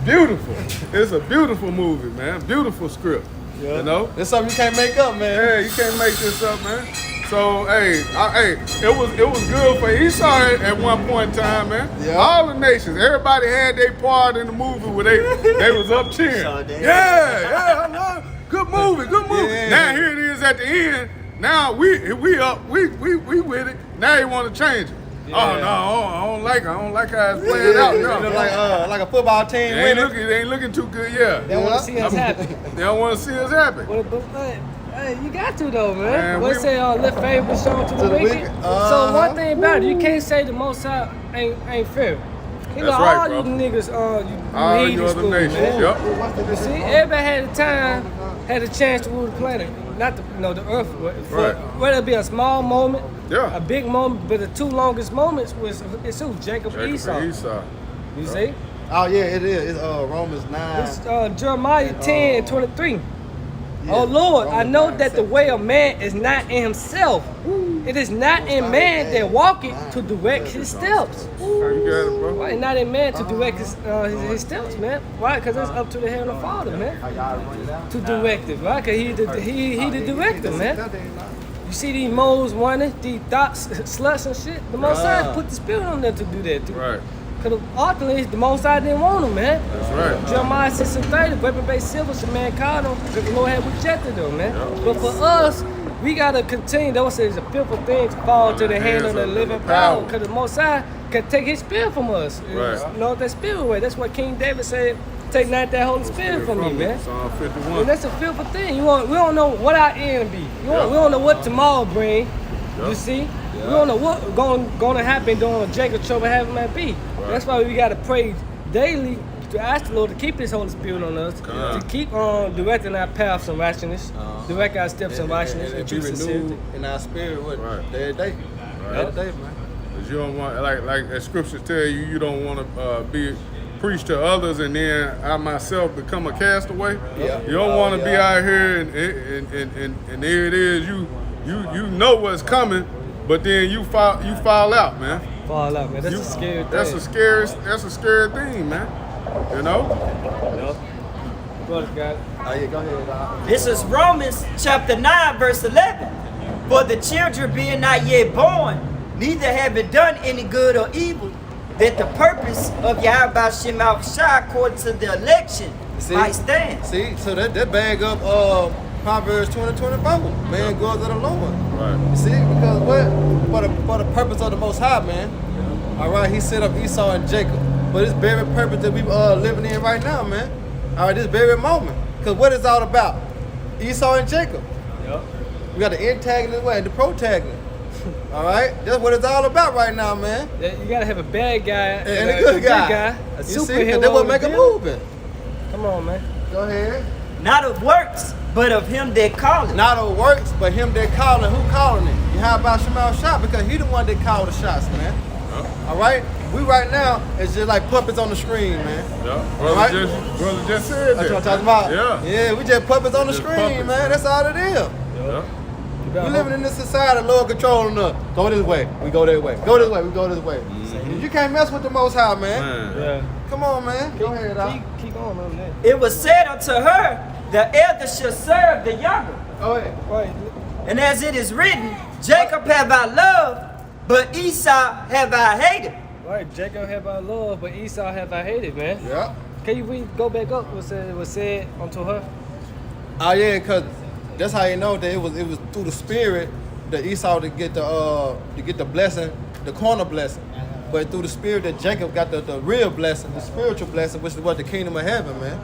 Beautiful. It's a beautiful movie, man. Beautiful script. You know? It's something you can't make up, man. Yeah, you can't make this up, man. So, hey, it was good for Esau at one point in time, man. Yeah. All the nations, everybody had their part in the movie where they was up cheering. So they- Yeah, I love it. Good movie, good movie. Yeah. Now here it is at the end. Now we up, we with it. Now they want to change it. Oh no, I don't like it. I don't like how it's playing out. You No. know, like a football team They winning. ain't looking too good, yeah. They want to see us happy. They don't want to see us happy. But hey, you got to though, man. Man, What we- say lift favor shown to the the wicked? wicked. So one thing about it, you can't say the Most High ain't fair. You know, That's right, all bro. you niggas, All you you heathen other school, nations, man. yep. You see, everybody had a time, had a chance to rule the planet, not the, the earth. Right. Whether it be a small moment, Yeah. a big moment, but the two longest moments it's who? Jacob Jacob Esau. and Esau. You see? Oh yeah, it is. It's Romans 9. It's Jeremiah 10:23. Oh Lord, I know that the way of man is not in himself. It is not in man that walketh to direct his steps. You got it, bro. Why not in man to direct his steps, man? Why? Because it's up to the Heavenly Father, man, to direct it, right? Because he the director, man. You see these moles running, these thoughts, sluts and shit. The Most High put the Spirit on them to do that, too. Right. Because ultimately, the Most High didn't want them, man. That's right. Jeremiah 6:30, weapon-based silver, should man call them, because the Lord had rejected them, man. Yeah. But for us, we got to continue. Those is a fearful thing to fall to the hand of the living power, because the Most High can take his spirit from us. Right. You know, that spirit away. That's what King David said, take not that Holy Spirit from me, man. Psalm 51. And that's a fearful thing. We don't know what our end be. We don't know what tomorrow bring. You see? We don't know what going to happen during Jacob trouble having might be. That's why we got to pray daily to ask the Lord to keep His Holy Spirit on us, to keep on directing our paths in righteousness, direct our steps in righteousness, and be true renewed sincerity. in our spirit with Right. day to day. Day to day, man. Because you don't want, like as scriptures tell you, you don't want to be preach to others and then I myself become a castaway. Yeah. You don't want to be out here and there it is. You know what's coming, but then you fall out, man. Fall out, man. That's a scary thing. That's a scary thing, man. You know? Brother God. Oh, yeah, go ahead, Doc. This is Romans chapter 9, verse 11. For the children being not yet born, neither having done any good or evil, that the purpose of Yahweh Shem Shah according to the election might stand. See, so that bag up Proverbs 20:24. Man goes to the Lord. Right. You see, because for the purpose of the Most High, man. All right, He set up Esau and Jacob. But it's very purpose that we living in right now, man. All right, this very moment. Because what it's all about? Esau and Jacob. Yep. We got the antagonist and the protagonist. All right, that's what it's all about right now, man. You gotta have a bad guy And a good guy. a You see, superhero. because they will make a moving. Come on, man. Go ahead. Not of works, but of him that calleth. Not of works, but him that calling. Who calling it? You how about Shemal Shah? Because he the one that called the shots, man. All right? We right now is just like puppets on the screen, man. Yeah. Right? Brother just said That's that. what I'm talking about. Yeah. Yeah, we just puppets on the Just screen, puppets. man. That's all it is. Yeah. We living in this society, Lord controlling us. Go this way, we go that way. Go this way, we go this way. You can't mess with the Most High, man. Man. Yeah. Come on, man. Go ahead, Doc. Keep on, man. It was said unto her, the elder shall serve the younger. Go ahead. Right. And as it is written, Jacob have I loved, but Esau have I hated. Right. Jacob have I loved, but Esau have I hated, man. Yeah. Can you go back up? What said unto her? Oh yeah, cause that's how you know that it was through the spirit that Esau to get the blessing, the corner blessing. But through the spirit that Jacob got the real blessing, the spiritual blessing, which is what the kingdom of heaven, man.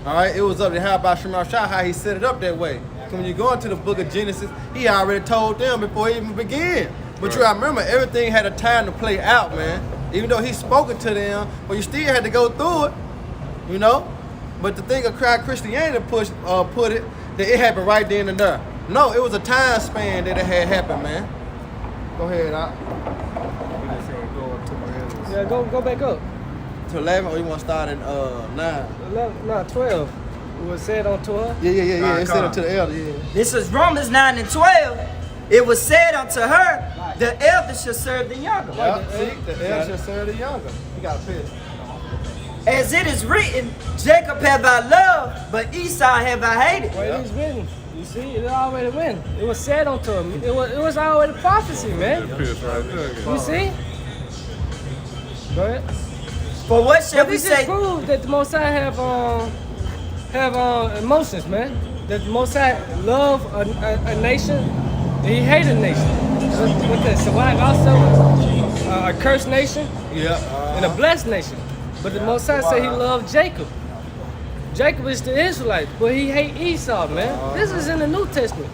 All right, it was up to how about Shemal Shah, how he set it up that way. When you go into the book of Genesis, he already told them before he even began. But you gotta remember, everything had a time to play out, man. Even though he spoken to them, but you still had to go through it, you know. But the thing of Christianity put it that it happened right then and there. No, it was a time span that it had happened, man. Go ahead, Yeah, go back up. to 11, or you want to start at 9? 11, no, 12. It was said unto her. Yeah. It said it to the elder, yeah. This is Romans 9 and 12. It was said unto her, the elder shall serve the younger. Yeah, see, the elder shall serve the younger. You got a pitch. As it is written, Jacob have I loved, but Esau have I hated. Well, it is written. You see, it already written. It was said unto him. It was already prophecy, man. Piss right there. You see? Go ahead. For what shall But we this just say? proves that the Most High have emotions, man. That the Most High love a nation, and He hate a nation. With that, so like also a cursed nation Yeah. and a blessed nation. But the Most High said He loved Jacob. Jacob is the Israelite, but He hate Esau, man. This is in the New Testament,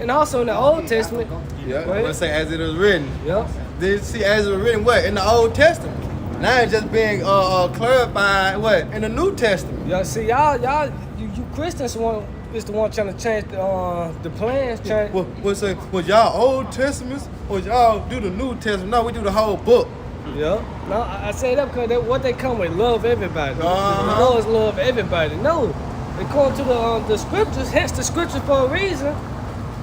and also in the Old Testament. Yeah. Go ahead. Let's say as it was written. Yep. Did you see as it was written what? In the Old Testament. Now it's just being clarified what? In the New Testament. Y'all see, you Christians is the one trying to change the plans. What say? Was y'all Old Testaments or y'all do the New Testament? No, we do the whole book. Yeah. No, I say that because what they come with, love everybody. Uh-huh. The Lord's love everybody. No, according to the scriptures, hence the scripture for a reason.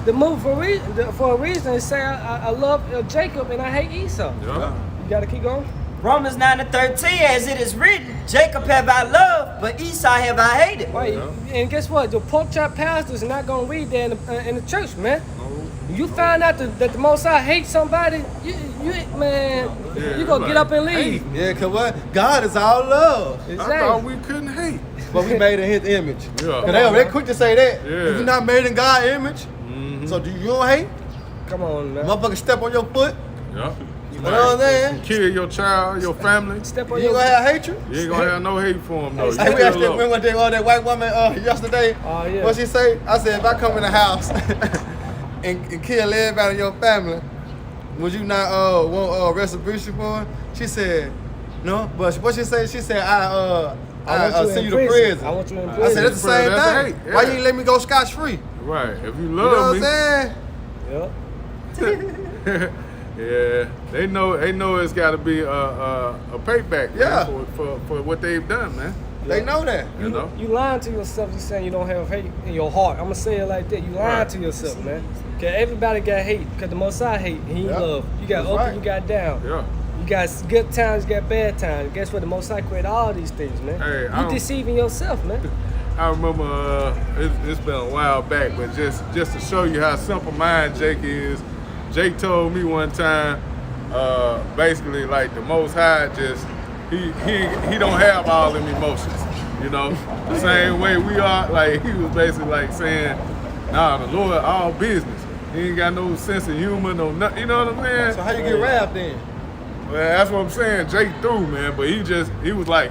The move for a reason is say I love Jacob and I hate Esau. Yeah. You gotta keep going. Romans 9:13, as it is written, Jacob have I loved, but Esau have I hated. Right. And guess what? The pork chop pastors are not gonna read that in the church, man. You find out that the Most High hates somebody, you gonna get up and leave. Yeah, cause what? God is all love, I thought Exactly. we couldn't hate. but we made in His image. Yeah. Cause they quick to say that. Yeah. If you're not made in God's image, so do you don't hate? Come on, man. Motherfucker step on your foot. Yeah. You know what I'm saying? Kill your child, your family. Step You on ain't your. gonna have hatred. You ain't gonna have no hate for them though. You Hey, we still actually love went one day on that white woman yesterday. Oh, yeah. What she say? I said, if I come in the house and kill everybody in your family, would you not want retribution for it? She said, no. But what she say? She said, I want send you in to prison. I want you in I prison. said, that's the same That's thing. hate, yeah. Why you ain't let me go scotch free? Right. If you You know what love I'm me. saying? Yeah. Yeah, they know it's got to be a payback, man, Yeah. for what they've done, man. They know that. You know, You lying to yourself. You saying you don't have hate in your heart. I'm gonna say it like that. You lying Right. to yourself, man. Cause everybody got hate. Cause the Most High hate. He Yeah. love. You got That's up right. and you got down. yeah. You got good times. You got bad times. Guess what? The Most High created all these things, man. Hey, I you don't- deceiving yourself, man. I remember it's been a while back, but just to show you how simple mind Jake is, Jake told me one time, basically like the Most High just he don't have all them emotions, you know, the same way we are. Like he was basically like saying, nah, the Lord all business. He ain't got no sense of humor, no nothing. You know what I'm saying? So how you get wrapped then? Well, that's what I'm saying. Jake threw, man, but he was like,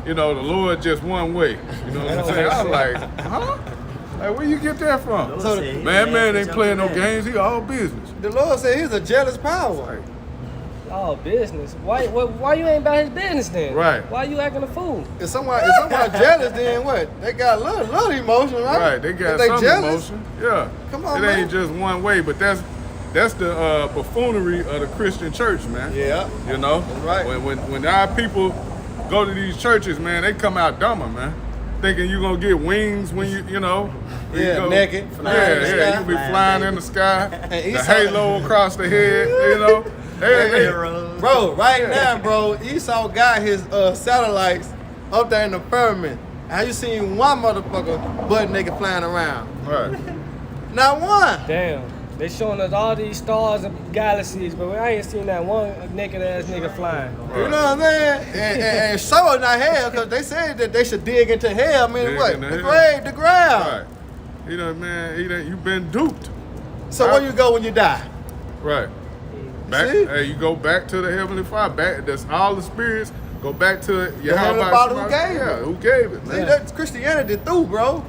you know, the Lord just one way. You know what I'm saying? I was like, huh? Like, where you get that from? So Man ain't playing no games. He all business. The Lord said He's a jealous power. Like, Oh, business. Why you ain't about his business then? Right. Why you acting a fool? If someone jealous, then what? They got a little emotion, right? right, they got If they some jealous, emotion. Yeah. Come on, it ain't man. just one way, but that's the buffoonery of the Christian church, man. Yeah. You know? That's right. When our people go to these churches, man, they come out dumber, man. Thinking you gonna get wings when you know. when you Yeah, go- naked, flying in the Yeah, sky. you be flying in the sky. And The Esau- halo across the head, you know. They- Bro, right now, bro, Esau got his satellites up there in the firmament. How you seen one motherfucker butt naked flying around? right. Not one. Damn. They showing us all these stars and galaxies, but I ain't seen that one naked ass nigga flying. You know what I'm saying? And so it's not hell, because they said that they should dig into hell. I mean, Dig what? into The hell. grave, the ground. Right. You know, man, you been duped. So where you go when you die? Right. Back, See? hey, you go back to the Heavenly Father. Back, that's all the spirits. Go back to The Heavenly Father who gave it. Yeah, who gave it, See, man. that's Christianity through, bro.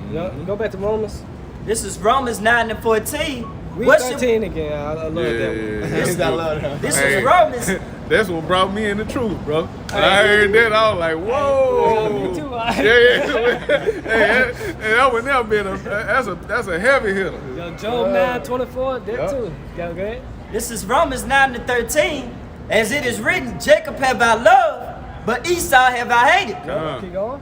You know, go back to Romans. This is Romans 9:14. Read What should- 13 again. I love that one. Yes, I love that. This Hey. is Romans. That's what brought me in the truth, bro. When I heard that, I was like, whoa. Me too, Yeah, hey, that would never been that's a heavy hitter. Yo, Job 9:24, that too. Go ahead. This is Romans 9:13. As it is written, Jacob have I loved, but Esau have I hated. Keep going.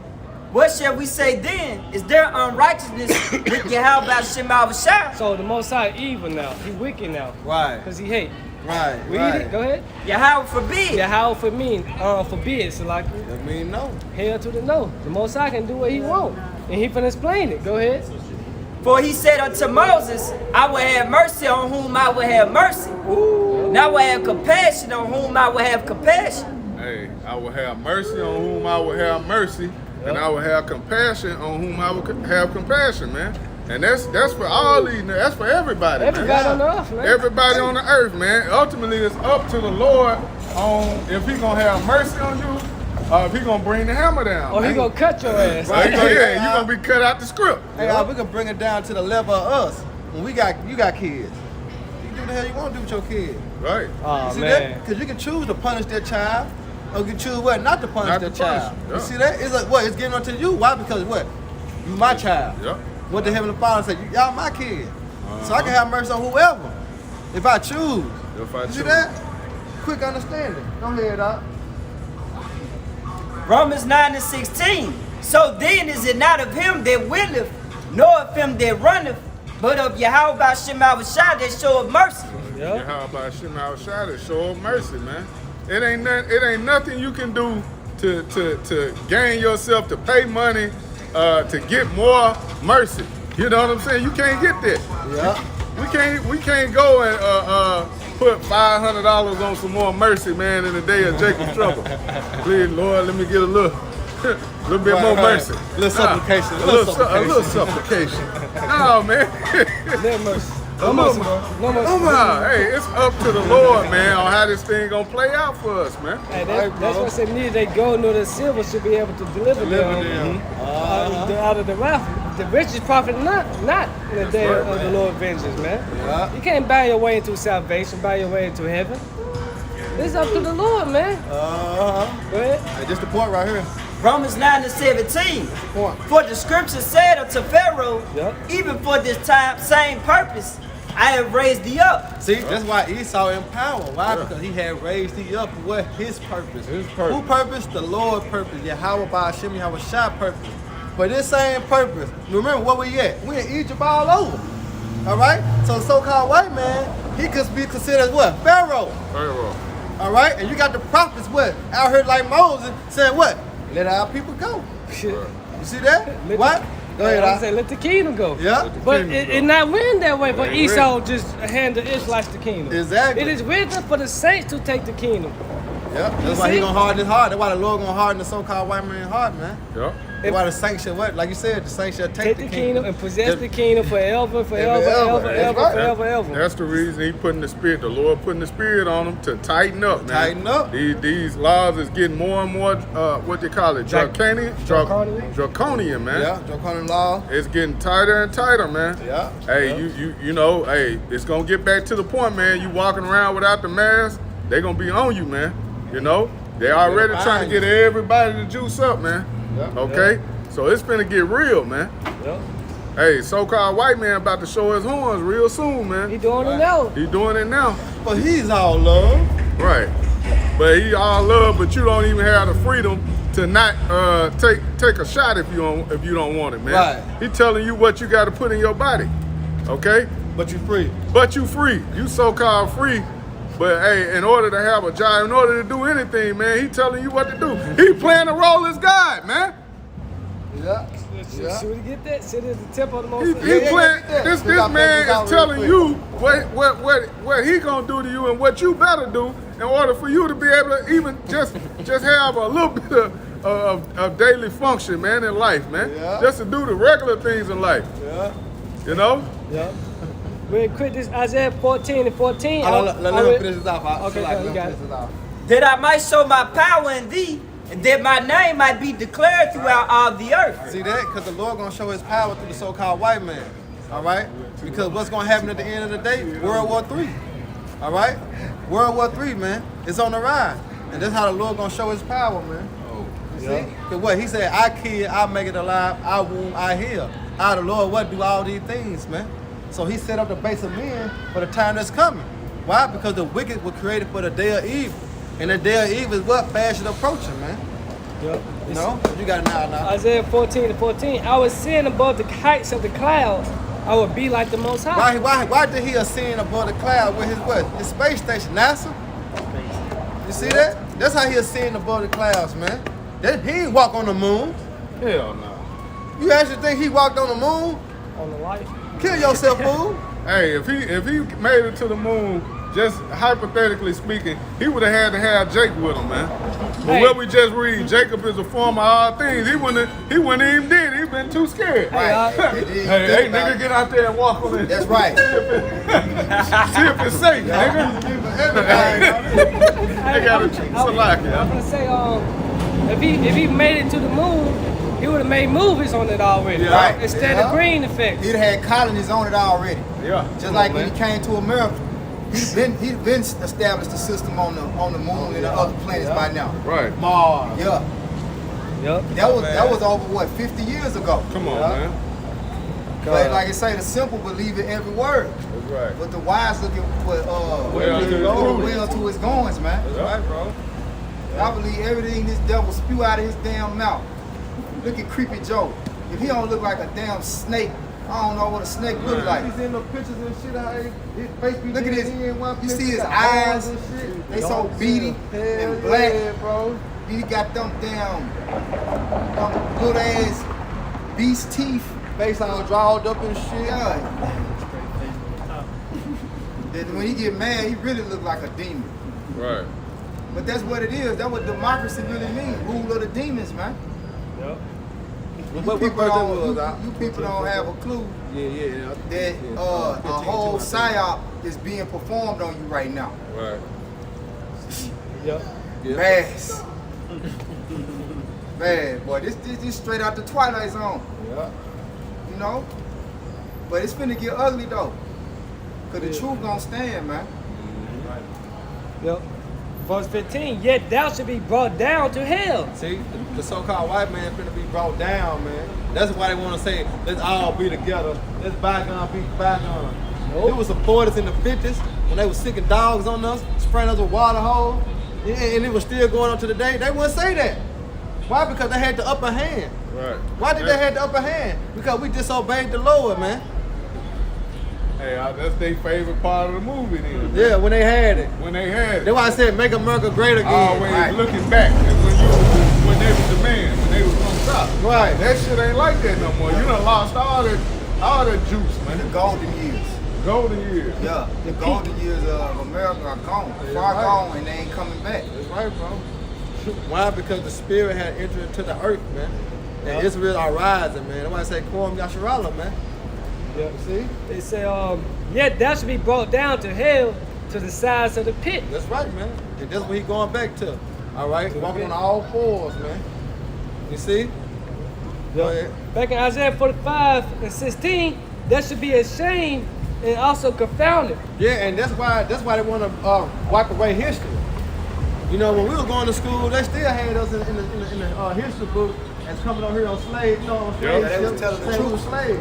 What shall we say then? Is there unrighteousness with Yahweh Shem Shah? So the Most High evil now. He wicked now. Right, Because he hate. right, Read right. it. Go ahead. Yahweh forbid. Yeah, how for me? Forbid. So like, That mean no. hell to the no. The Most High can do what he want. And he finna explain it. Go ahead. For he said unto Moses, I will have mercy on whom I will have mercy. And I will have compassion on whom I will have compassion. Hey, I will have mercy on whom I will have mercy, and I will have compassion on whom I will have compassion, man. And that's for all these. That's for everybody. Everybody man. on the earth, man. Everybody on the earth, man. Ultimately, it's up to the Lord on if He gonna have mercy on you, or if He gonna bring the hammer down. Or he man. gonna cut your ass. Like, yeah, you gonna be cut out the script. Hey, we can bring it down to the level of us. When you got kids. You do what the hell you want to do with your kids. Right. Oh, You see man. that? Because you can choose to punish that child, or you can choose what? Not to punish Not that to punish, child. yeah. You see that? It's like what? It's getting onto you. Why? Because what? You my child. Yep. What the Heavenly Father said, y'all my kid. So I can have mercy on whoever. If I choose. If I You see choose. that? Quick understanding. Go ahead, Doc. Romans 9:16. So then is it not of him that willeth, nor of him that runneth, but of Yahweh Bashem Shai that showeth mercy. Yeah, how about Shema Shada? Show of mercy, man. It ain't nothing you can do to gain yourself, to pay money, to get more mercy. You know what I'm saying? You can't get that. Yeah. We can't go and put $500 on some more mercy, man, in the day of Jacob's trouble. Please, Lord, let me get a little bit more mercy. Little supplication. A little supplication. No, man. No mercy. No mercy, bro. No mercy. Come on. Hey, it's up to the Lord, man, on how this thing gonna play out for us, man. Hey, that's what I said. Neither they gold nor the silver should be able to deliver them out of the wrath. The richest profit not in the day right, of man. the Lord vengeance, man. Yeah. You can't buy your way into salvation, buy your way into heaven. It's up to the Lord, man. Go ahead. Hey, this the point right here. Romans 9:17. Point. For the scripture said unto Pharaoh, Yep. even for this time, same purpose, I have raised thee up. See, that's why Esau in power. Why? Because he had raised thee up for what? His purpose. His purpose. Who purpose? The Lord purpose. Yahweh Ba'ashem Yahweh Shai purpose. For this same purpose. Remember where we at? We in Egypt all over. All right? So the so-called white man, he could be considered as what? Pharaoh. Pharaoh. All right? And you got the prophets what? Out here like Moses saying what? Let our people go. Shit. You see that? Let What? Go ahead, I Al. say let the kingdom go. Yeah. But kingdom it go. not win that way for Ain't Esau just hand the Israelites the kingdom. Exactly. It is written for the saints to take the kingdom. Yep. That's You why he see? gonna harden his heart. That's why the Lord gonna harden the so-called white man's heart, man. Yep. That's why the saints shall what? Like you said, the saints shall Take the kingdom and possess the kingdom forever, Forever. That's right. forever. That's the reason he putting the spirit, the Lord putting the spirit on them to tighten up, man. Tighten up. These laws is getting more and more, what they call it, draconian, man. Yeah, draconian law. It's getting tighter and tighter, man. Yeah. Hey, you know, hey, it's gonna get back to the point, man. You walking around without the mask, they gonna be on you, man. You know, they already They'll trying to find get everybody to juice up, man. Yeah. Okay, so it's finna get real, man. Yep. Hey, so-called white man about to show his horns real soon, man. He doing it now. He doing it now. But he's all love. Right. But he all love, but you don't even have the freedom to not take a shot if you don't want it, man. Right. He telling you what you got to put in your body. Okay? But you free. But you free. You so-called free. But hey, in order to have a job, in order to do anything, man, he telling you what to do. He playing the role as God, man. Yeah. Should we get that? Sit at the temple of the He Most playing. yeah. This We got man this out is real telling quick. you what he gonna do to you and what you better do in order for you to be able to even just have a little bit of daily function, man, in life, man. Yeah. Just to do the regular things in life, Yeah. you know. Yep. Real quick, this Isaiah 14:14. Let me finish this off. Okay, Let you me got finish it. this off. That I might show my power in thee, and that my name might be declared throughout all the earth. See that? Because the Lord gonna show his power through the so-called white man. All right? Because what's gonna happen at the end of the day? World War III. All right? World War III, man. It's on the rise. And that's how the Lord gonna show his power, man. You see? Because what? He said, I kill, I make it alive, I wound, I heal. I, the Lord, what do all these things, man? So he set up the base of men for the time that's coming. Why? Because the wicked were created for the day of evil. And the day of evil is what? Fast and approaching, man. Yep. You know? You got it now. Isaiah 14:14. I was sitting above the heights of the clouds. I would be like the Most High. Why did he ascend above the cloud with his what? His space station, NASA? You see that? That's how he ascend above the clouds, man. He ain't walk on the moon. Hell no. You actually think he walked on the moon? On the light. Kill yourself, fool. Hey, if he made it to the moon, just hypothetically speaking, he would have had to have Jacob with him, man. But Hey. what we just read, Jacob is a former of all things. He wouldn't even did. He been too scared. Hey, Hey, nigga, get out there and walk on it. That's right. See if it's safe, nigga. They got a Salaki. I'm gonna say, if he made it to the moon, he would have made movies on it already. Yeah. Right. Instead Yeah. of green effects. He'd have had colonies on it already. Yeah. Just like when he came to America. He's been established a system on the moon and the other planets by now. Right. Mars. Yeah. Yep. That was over what, 50 years ago. Come on, man. But like I say, the simple believe in every word. That's right. But the wise looking for Well to his goings. well to his goings, man. That's right, bro. I believe everything this devil spew out of his damn mouth. Look at Creepy Joe. If he don't look like a damn snake, I don't know what a snake look like. He's in the pictures and shit. How his face be Look at his, in one you picture, see his got horns eyes? and shit. They so beady Hell and black. yeah, bro. He got them good ass beast teeth. Face all drawed up and shit. Yeah. That when he get mad, he really look like a demon. Right. But that's what it is. That's what democracy really means. Rule of the demons, man. Yep. What People verse that don't- was, you- Doc? you people don't have a clue Yeah. that a whole psyop is being performed on you right now. Right. Yep. Mass. Man, boy, this straight out the Twilight Zone, Yeah. you know? But it's finna get ugly though. Cause the truth gonna stand, man. Yep. Verse 15, yet thou should be brought down to hell. See, the so-called white man finna be brought down, man. That's why they want to say, let's all be together. Let's bygone be bygone. Nope. It was supporters in the 50s when they was sicking dogs on us, spraying us with water hose, and it was still going on to the day. They wouldn't say that. Why? Because they had the upper hand. Right. Why did they have the upper hand? Because we disobeyed the Lord, man. Hey, that's their favorite part of the movie then. Yeah, when they had it. When they had it. That's why I said make America great again. Always Right. looking back. And when they was the man, when they was on top. Right. That shit ain't like that no more. You done lost all the juice, The man. golden years. Golden years. Yeah, the golden years of America are gone. Yeah, Far right. gone and they ain't coming back. That's right, bro. Why? Because the spirit had entered into the earth, man. And Israel are rising, man. That's why I say Quorum Yasharallah, man. Yep. See? They say, yet thou should be brought down to hell to the sides of the pit. That's right, man. And that's what he going back to. All right? To the Walking pit. on all fours, man. You see? Go ahead. Back in Isaiah 45 and 16, that should be ashamed and also confounded. Yeah, and that's why they want to wipe away history. You know, when we were going to school, they still had us in the history book as coming on here on slaves, you know, on slave Yeah, they was ships, telling the saying we truth. were slaves.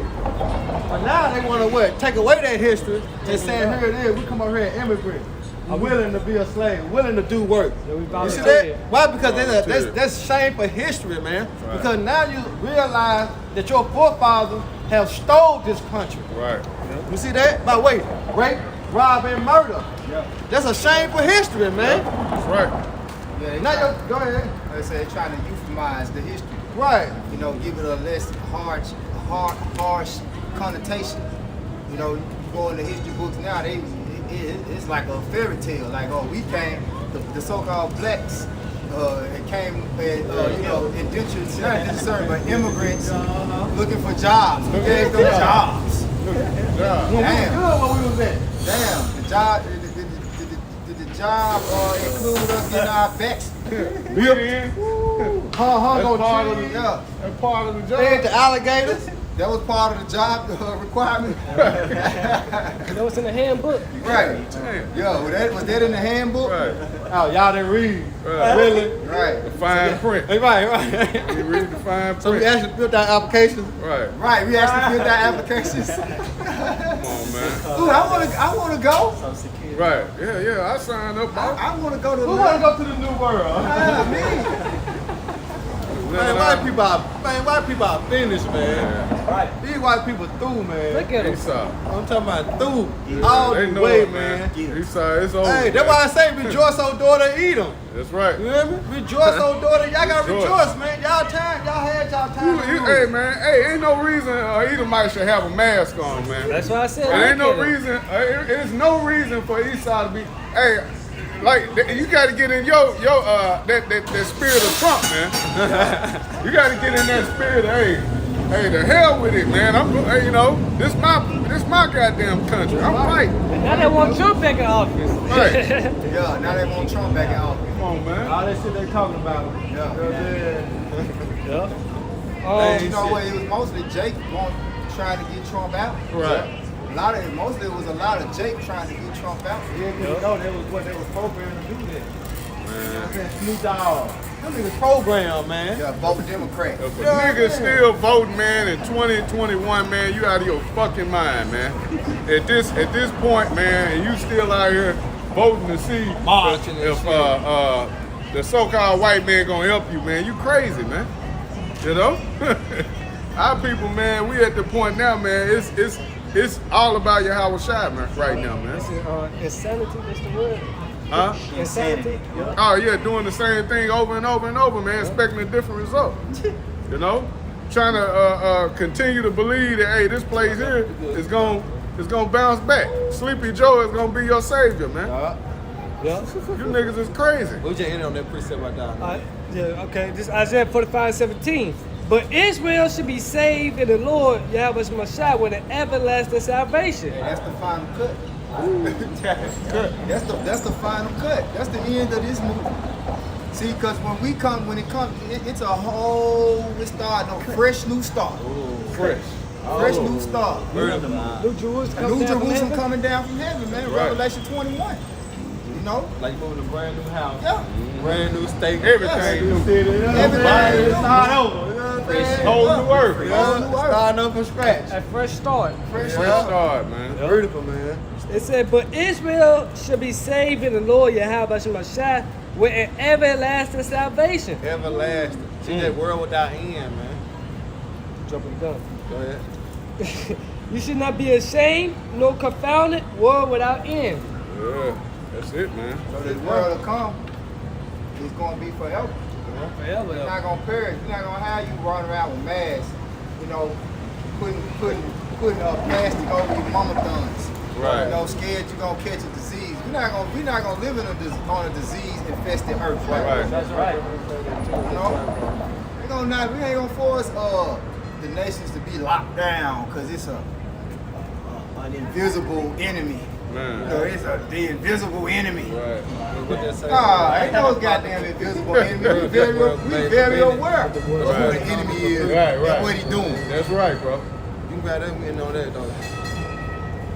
But now they want to what? Take away that history and saying here it is, we come over here and immigrant. I'm willing to be a slave, willing to do work. Yeah, we You see volunteer. that? Why? Because Volunteer. that's shameful history, man. Right. Because now you realize that your forefathers have stole this country. Right. You see that? By way, rape, rob, and murder. Yeah. That's a shameful history, man. That's right. Yeah, they Now try- go ahead. they say they're trying to euphemize the history. Right. You know, give it a less harsh connotation. You know, you go in the history books now, it's like a fairy tale. Like, oh, we came, the so-called blacks, it came, you know, indentured, not indentured, but immigrants looking for jobs. Who gave them jobs? Yeah. When we Damn. was good, where we was at. Damn, the job, did the job include us getting our backs? We in. Hung That's on part of trees. the Yeah. That's part of the Fed job. the alligators. That was part of the job requirement. You know what's in the handbook? Right. Damn. Yo, was that in the handbook? Right. Oh, y'all didn't read. Right. Really? Right. The fine print. Right. You read the fine So we print. actually built our applications. Right. Right. We actually filled out applications. Come on, man. Ooh, I wanna go. Right. Yeah. I signed up. I wanna go to Who want to go to the new world? Man, white people are finished, man. Right. These white people through, man. Look at them. Esau. I'm talking about through all They the know way, it, man. Esau, it's over. Hey, that's why I say rejoice, O daughter, eat them. That's right. You hear me? Rejoice, O daughter. Y'all gotta Rejoice. rejoice, man. Y'all had y'all time. to Hey lose. man, hey, ain't no reason Edomite should have a mask on, man. That's why I said. There ain't no look at 'em. reason. There's no reason for Esau to be. Hey, like you got to get in your that spirit of Trump, man. You got to get in that spirit of hey, the hell with it, man. Hey, you know, this my goddamn country. I'm right. And now they want Trump back in office. Right. Yeah, now they want Trump back in office. Come on, man. All that shit they talking about. Yeah. You know what I'm saying? Yeah. You know what? It was mostly Jake trying to get Trump out. Right. Mostly it was a lot of Jake trying to get Trump out. Yeah, because you know that was what they was programmed to do that. You know what I'm saying? Snoop Dogg. Them niggas programmed, man. Yeah, vote Democrat. If a Yeah, nigga man. still voting, man, in 2021, man, you out of your fucking mind, man. At this point, man, and you still out here voting to see Marching and if the so-called white man gonna help you, man. You crazy, man. You know? Our people, man, we at the point now, man, it's all about Yahweh Shai, man, right now, man. Insanity is the word. Huh? Insanity. Yeah. Oh yeah, doing the same thing over and over and over, man, expecting a different result. You know? Trying to continue to believe that, hey, this place here is gonna bounce back. Sleepy Joe is gonna be your savior, man. Yeah. You niggas is crazy. We just ended on that precept right now. Yeah, okay. This is Isaiah 45:17. But Israel should be saved in the Lord, Yahweh Shemashah, with an everlasting salvation. That's the final cut. That's the final cut. That's the end of this movie. See, because it's a whole, it's starting a fresh new start. Fresh. Fresh new start. New Jerusalem, New coming down from Jerusalem heaven. coming down from heaven, man. Right. Revelation 21. You know? Like you moving a brand new house, Yeah. brand new state, Everything new. Everything start over. You know what I'm saying? Whole new earth. Whole new earth. Starting up from scratch. A fresh start. Fresh start, man. Beautiful, man. It said, but Israel should be saved in the Lord, Yahweh Shemashah, with an everlasting salvation. Everlasting. See that world without end, man. Jumping the gun. Go ahead. You should not be ashamed, nor confounded, world without end. Yeah, that's it, man. So this world to come is going to be forever. Forever. It's not going to perish. We're not going to have you running around with masks, you know, putting plastic over your mama thumbs. Right. You know, scared you're going to catch a disease. We're not going to live on a disease-infested earth. Right. That's right. You know? We ain't gonna force the nations to be locked down because it's an invisible enemy. Man. You know, it's the invisible enemy. Right. What that say? Ain't no goddamn invisible enemy. We very aware of who the enemy is and what he doing. That's right, bro. You can grab that and know that, though.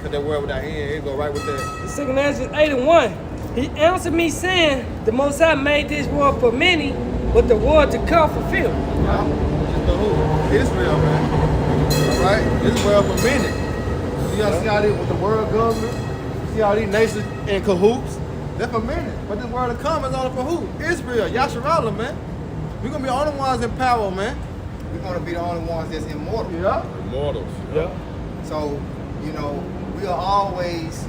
Cause that word without end, it go right with that. 2 Ezra 8:1. He answered me saying, the Most High made this world for many, but the world to come fulfilled. Just the who? Israel, man. All right? Israel for many. See how they, with the world government, see how these nations in cahoots? That's for many. But this world to come is only for who? Israel, Yasharallah, man. We're gonna be the only ones in power, man. We're gonna be the only ones that's immortal. Yeah. Immortals. Yeah. So, you know, we'll always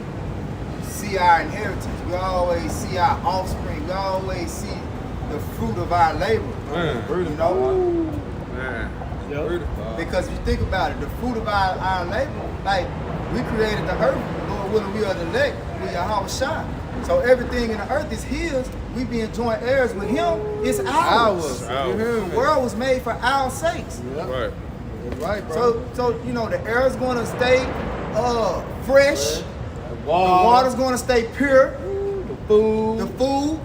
see our inheritance. We always see our offspring. We always see the fruit of our labor. Man. You know? Man. Yep. Because if you think about it, the fruit of our labor, like we created the earth, Lord willing, we are the elect, we are Yahweh Shai. So everything in the earth is his. We being joint heirs with him. It's ours. Ours. The world was made for our sakes. Yeah. Right. That's right, bro. So you know the air is gonna stay fresh. The The water's gonna stay pure. the food, The food,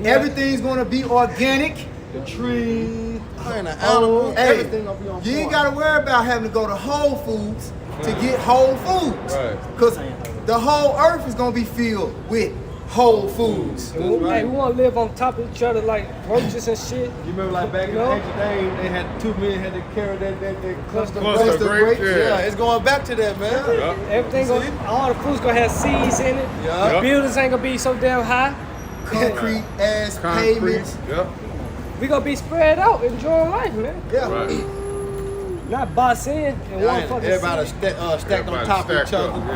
everything's gonna be organic. the trees, and the animals, Hey, everything gonna be on you ain't point. gotta worry about having to go to Whole Foods to get Whole Foods. Right. Cause the whole earth is gonna be filled with Whole Foods. Hey, we want to live on top of each other like roaches and shit. You remember like back in the ancient days, they had 2 men had to carry that cluster Cluster of grapes. grapes, Yeah, yeah. it's going back to that, man. Yep. Everything, all the food's gonna have seeds in it. Yeah. The buildings ain't gonna be so damn high. Concrete ass Concrete. pavements. Yep. We gonna be spread out, enjoying life, man. Yeah. Right. Not boss in and one fucking Everybody seed. stacked on Everybody top of each stacked other. up, yeah.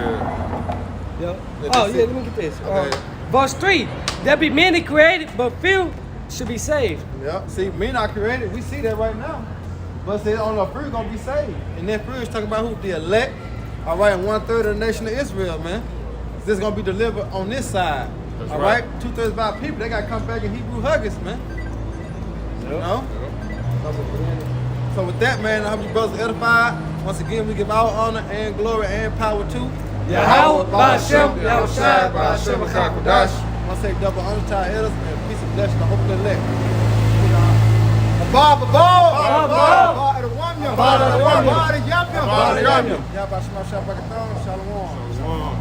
Yeah. Yeah, Oh that's yeah, it. let me get this. Okay. Verse 3. There be many created, but few should be saved. Yeah. See, me not created. We see that right now. But see, on the fruit gonna be saved. And that fruit is talking about who? The elect. All right, and 1/3 of the nation of Israel, man. This is gonna be delivered on this side. That's All right. right? 2/3 of our people, they gotta come back in Hebrew Huggins, man. You know? So with that, man, I hope you brothers are edified. Once again, we give our honor and glory and power to Yahweh, Ba'ashem, Yahweh Shai, Ba'ashem, HaKadosh. I say double honor to our elders and peace and blessing to hope the elect. Bob, Bob. Bob, the Wamyam. Bob, the Wamyam. Bob, the Yam Yam. Bob, the Yam Yam. Yahweh Shema Shabbat Shalom. Shalom.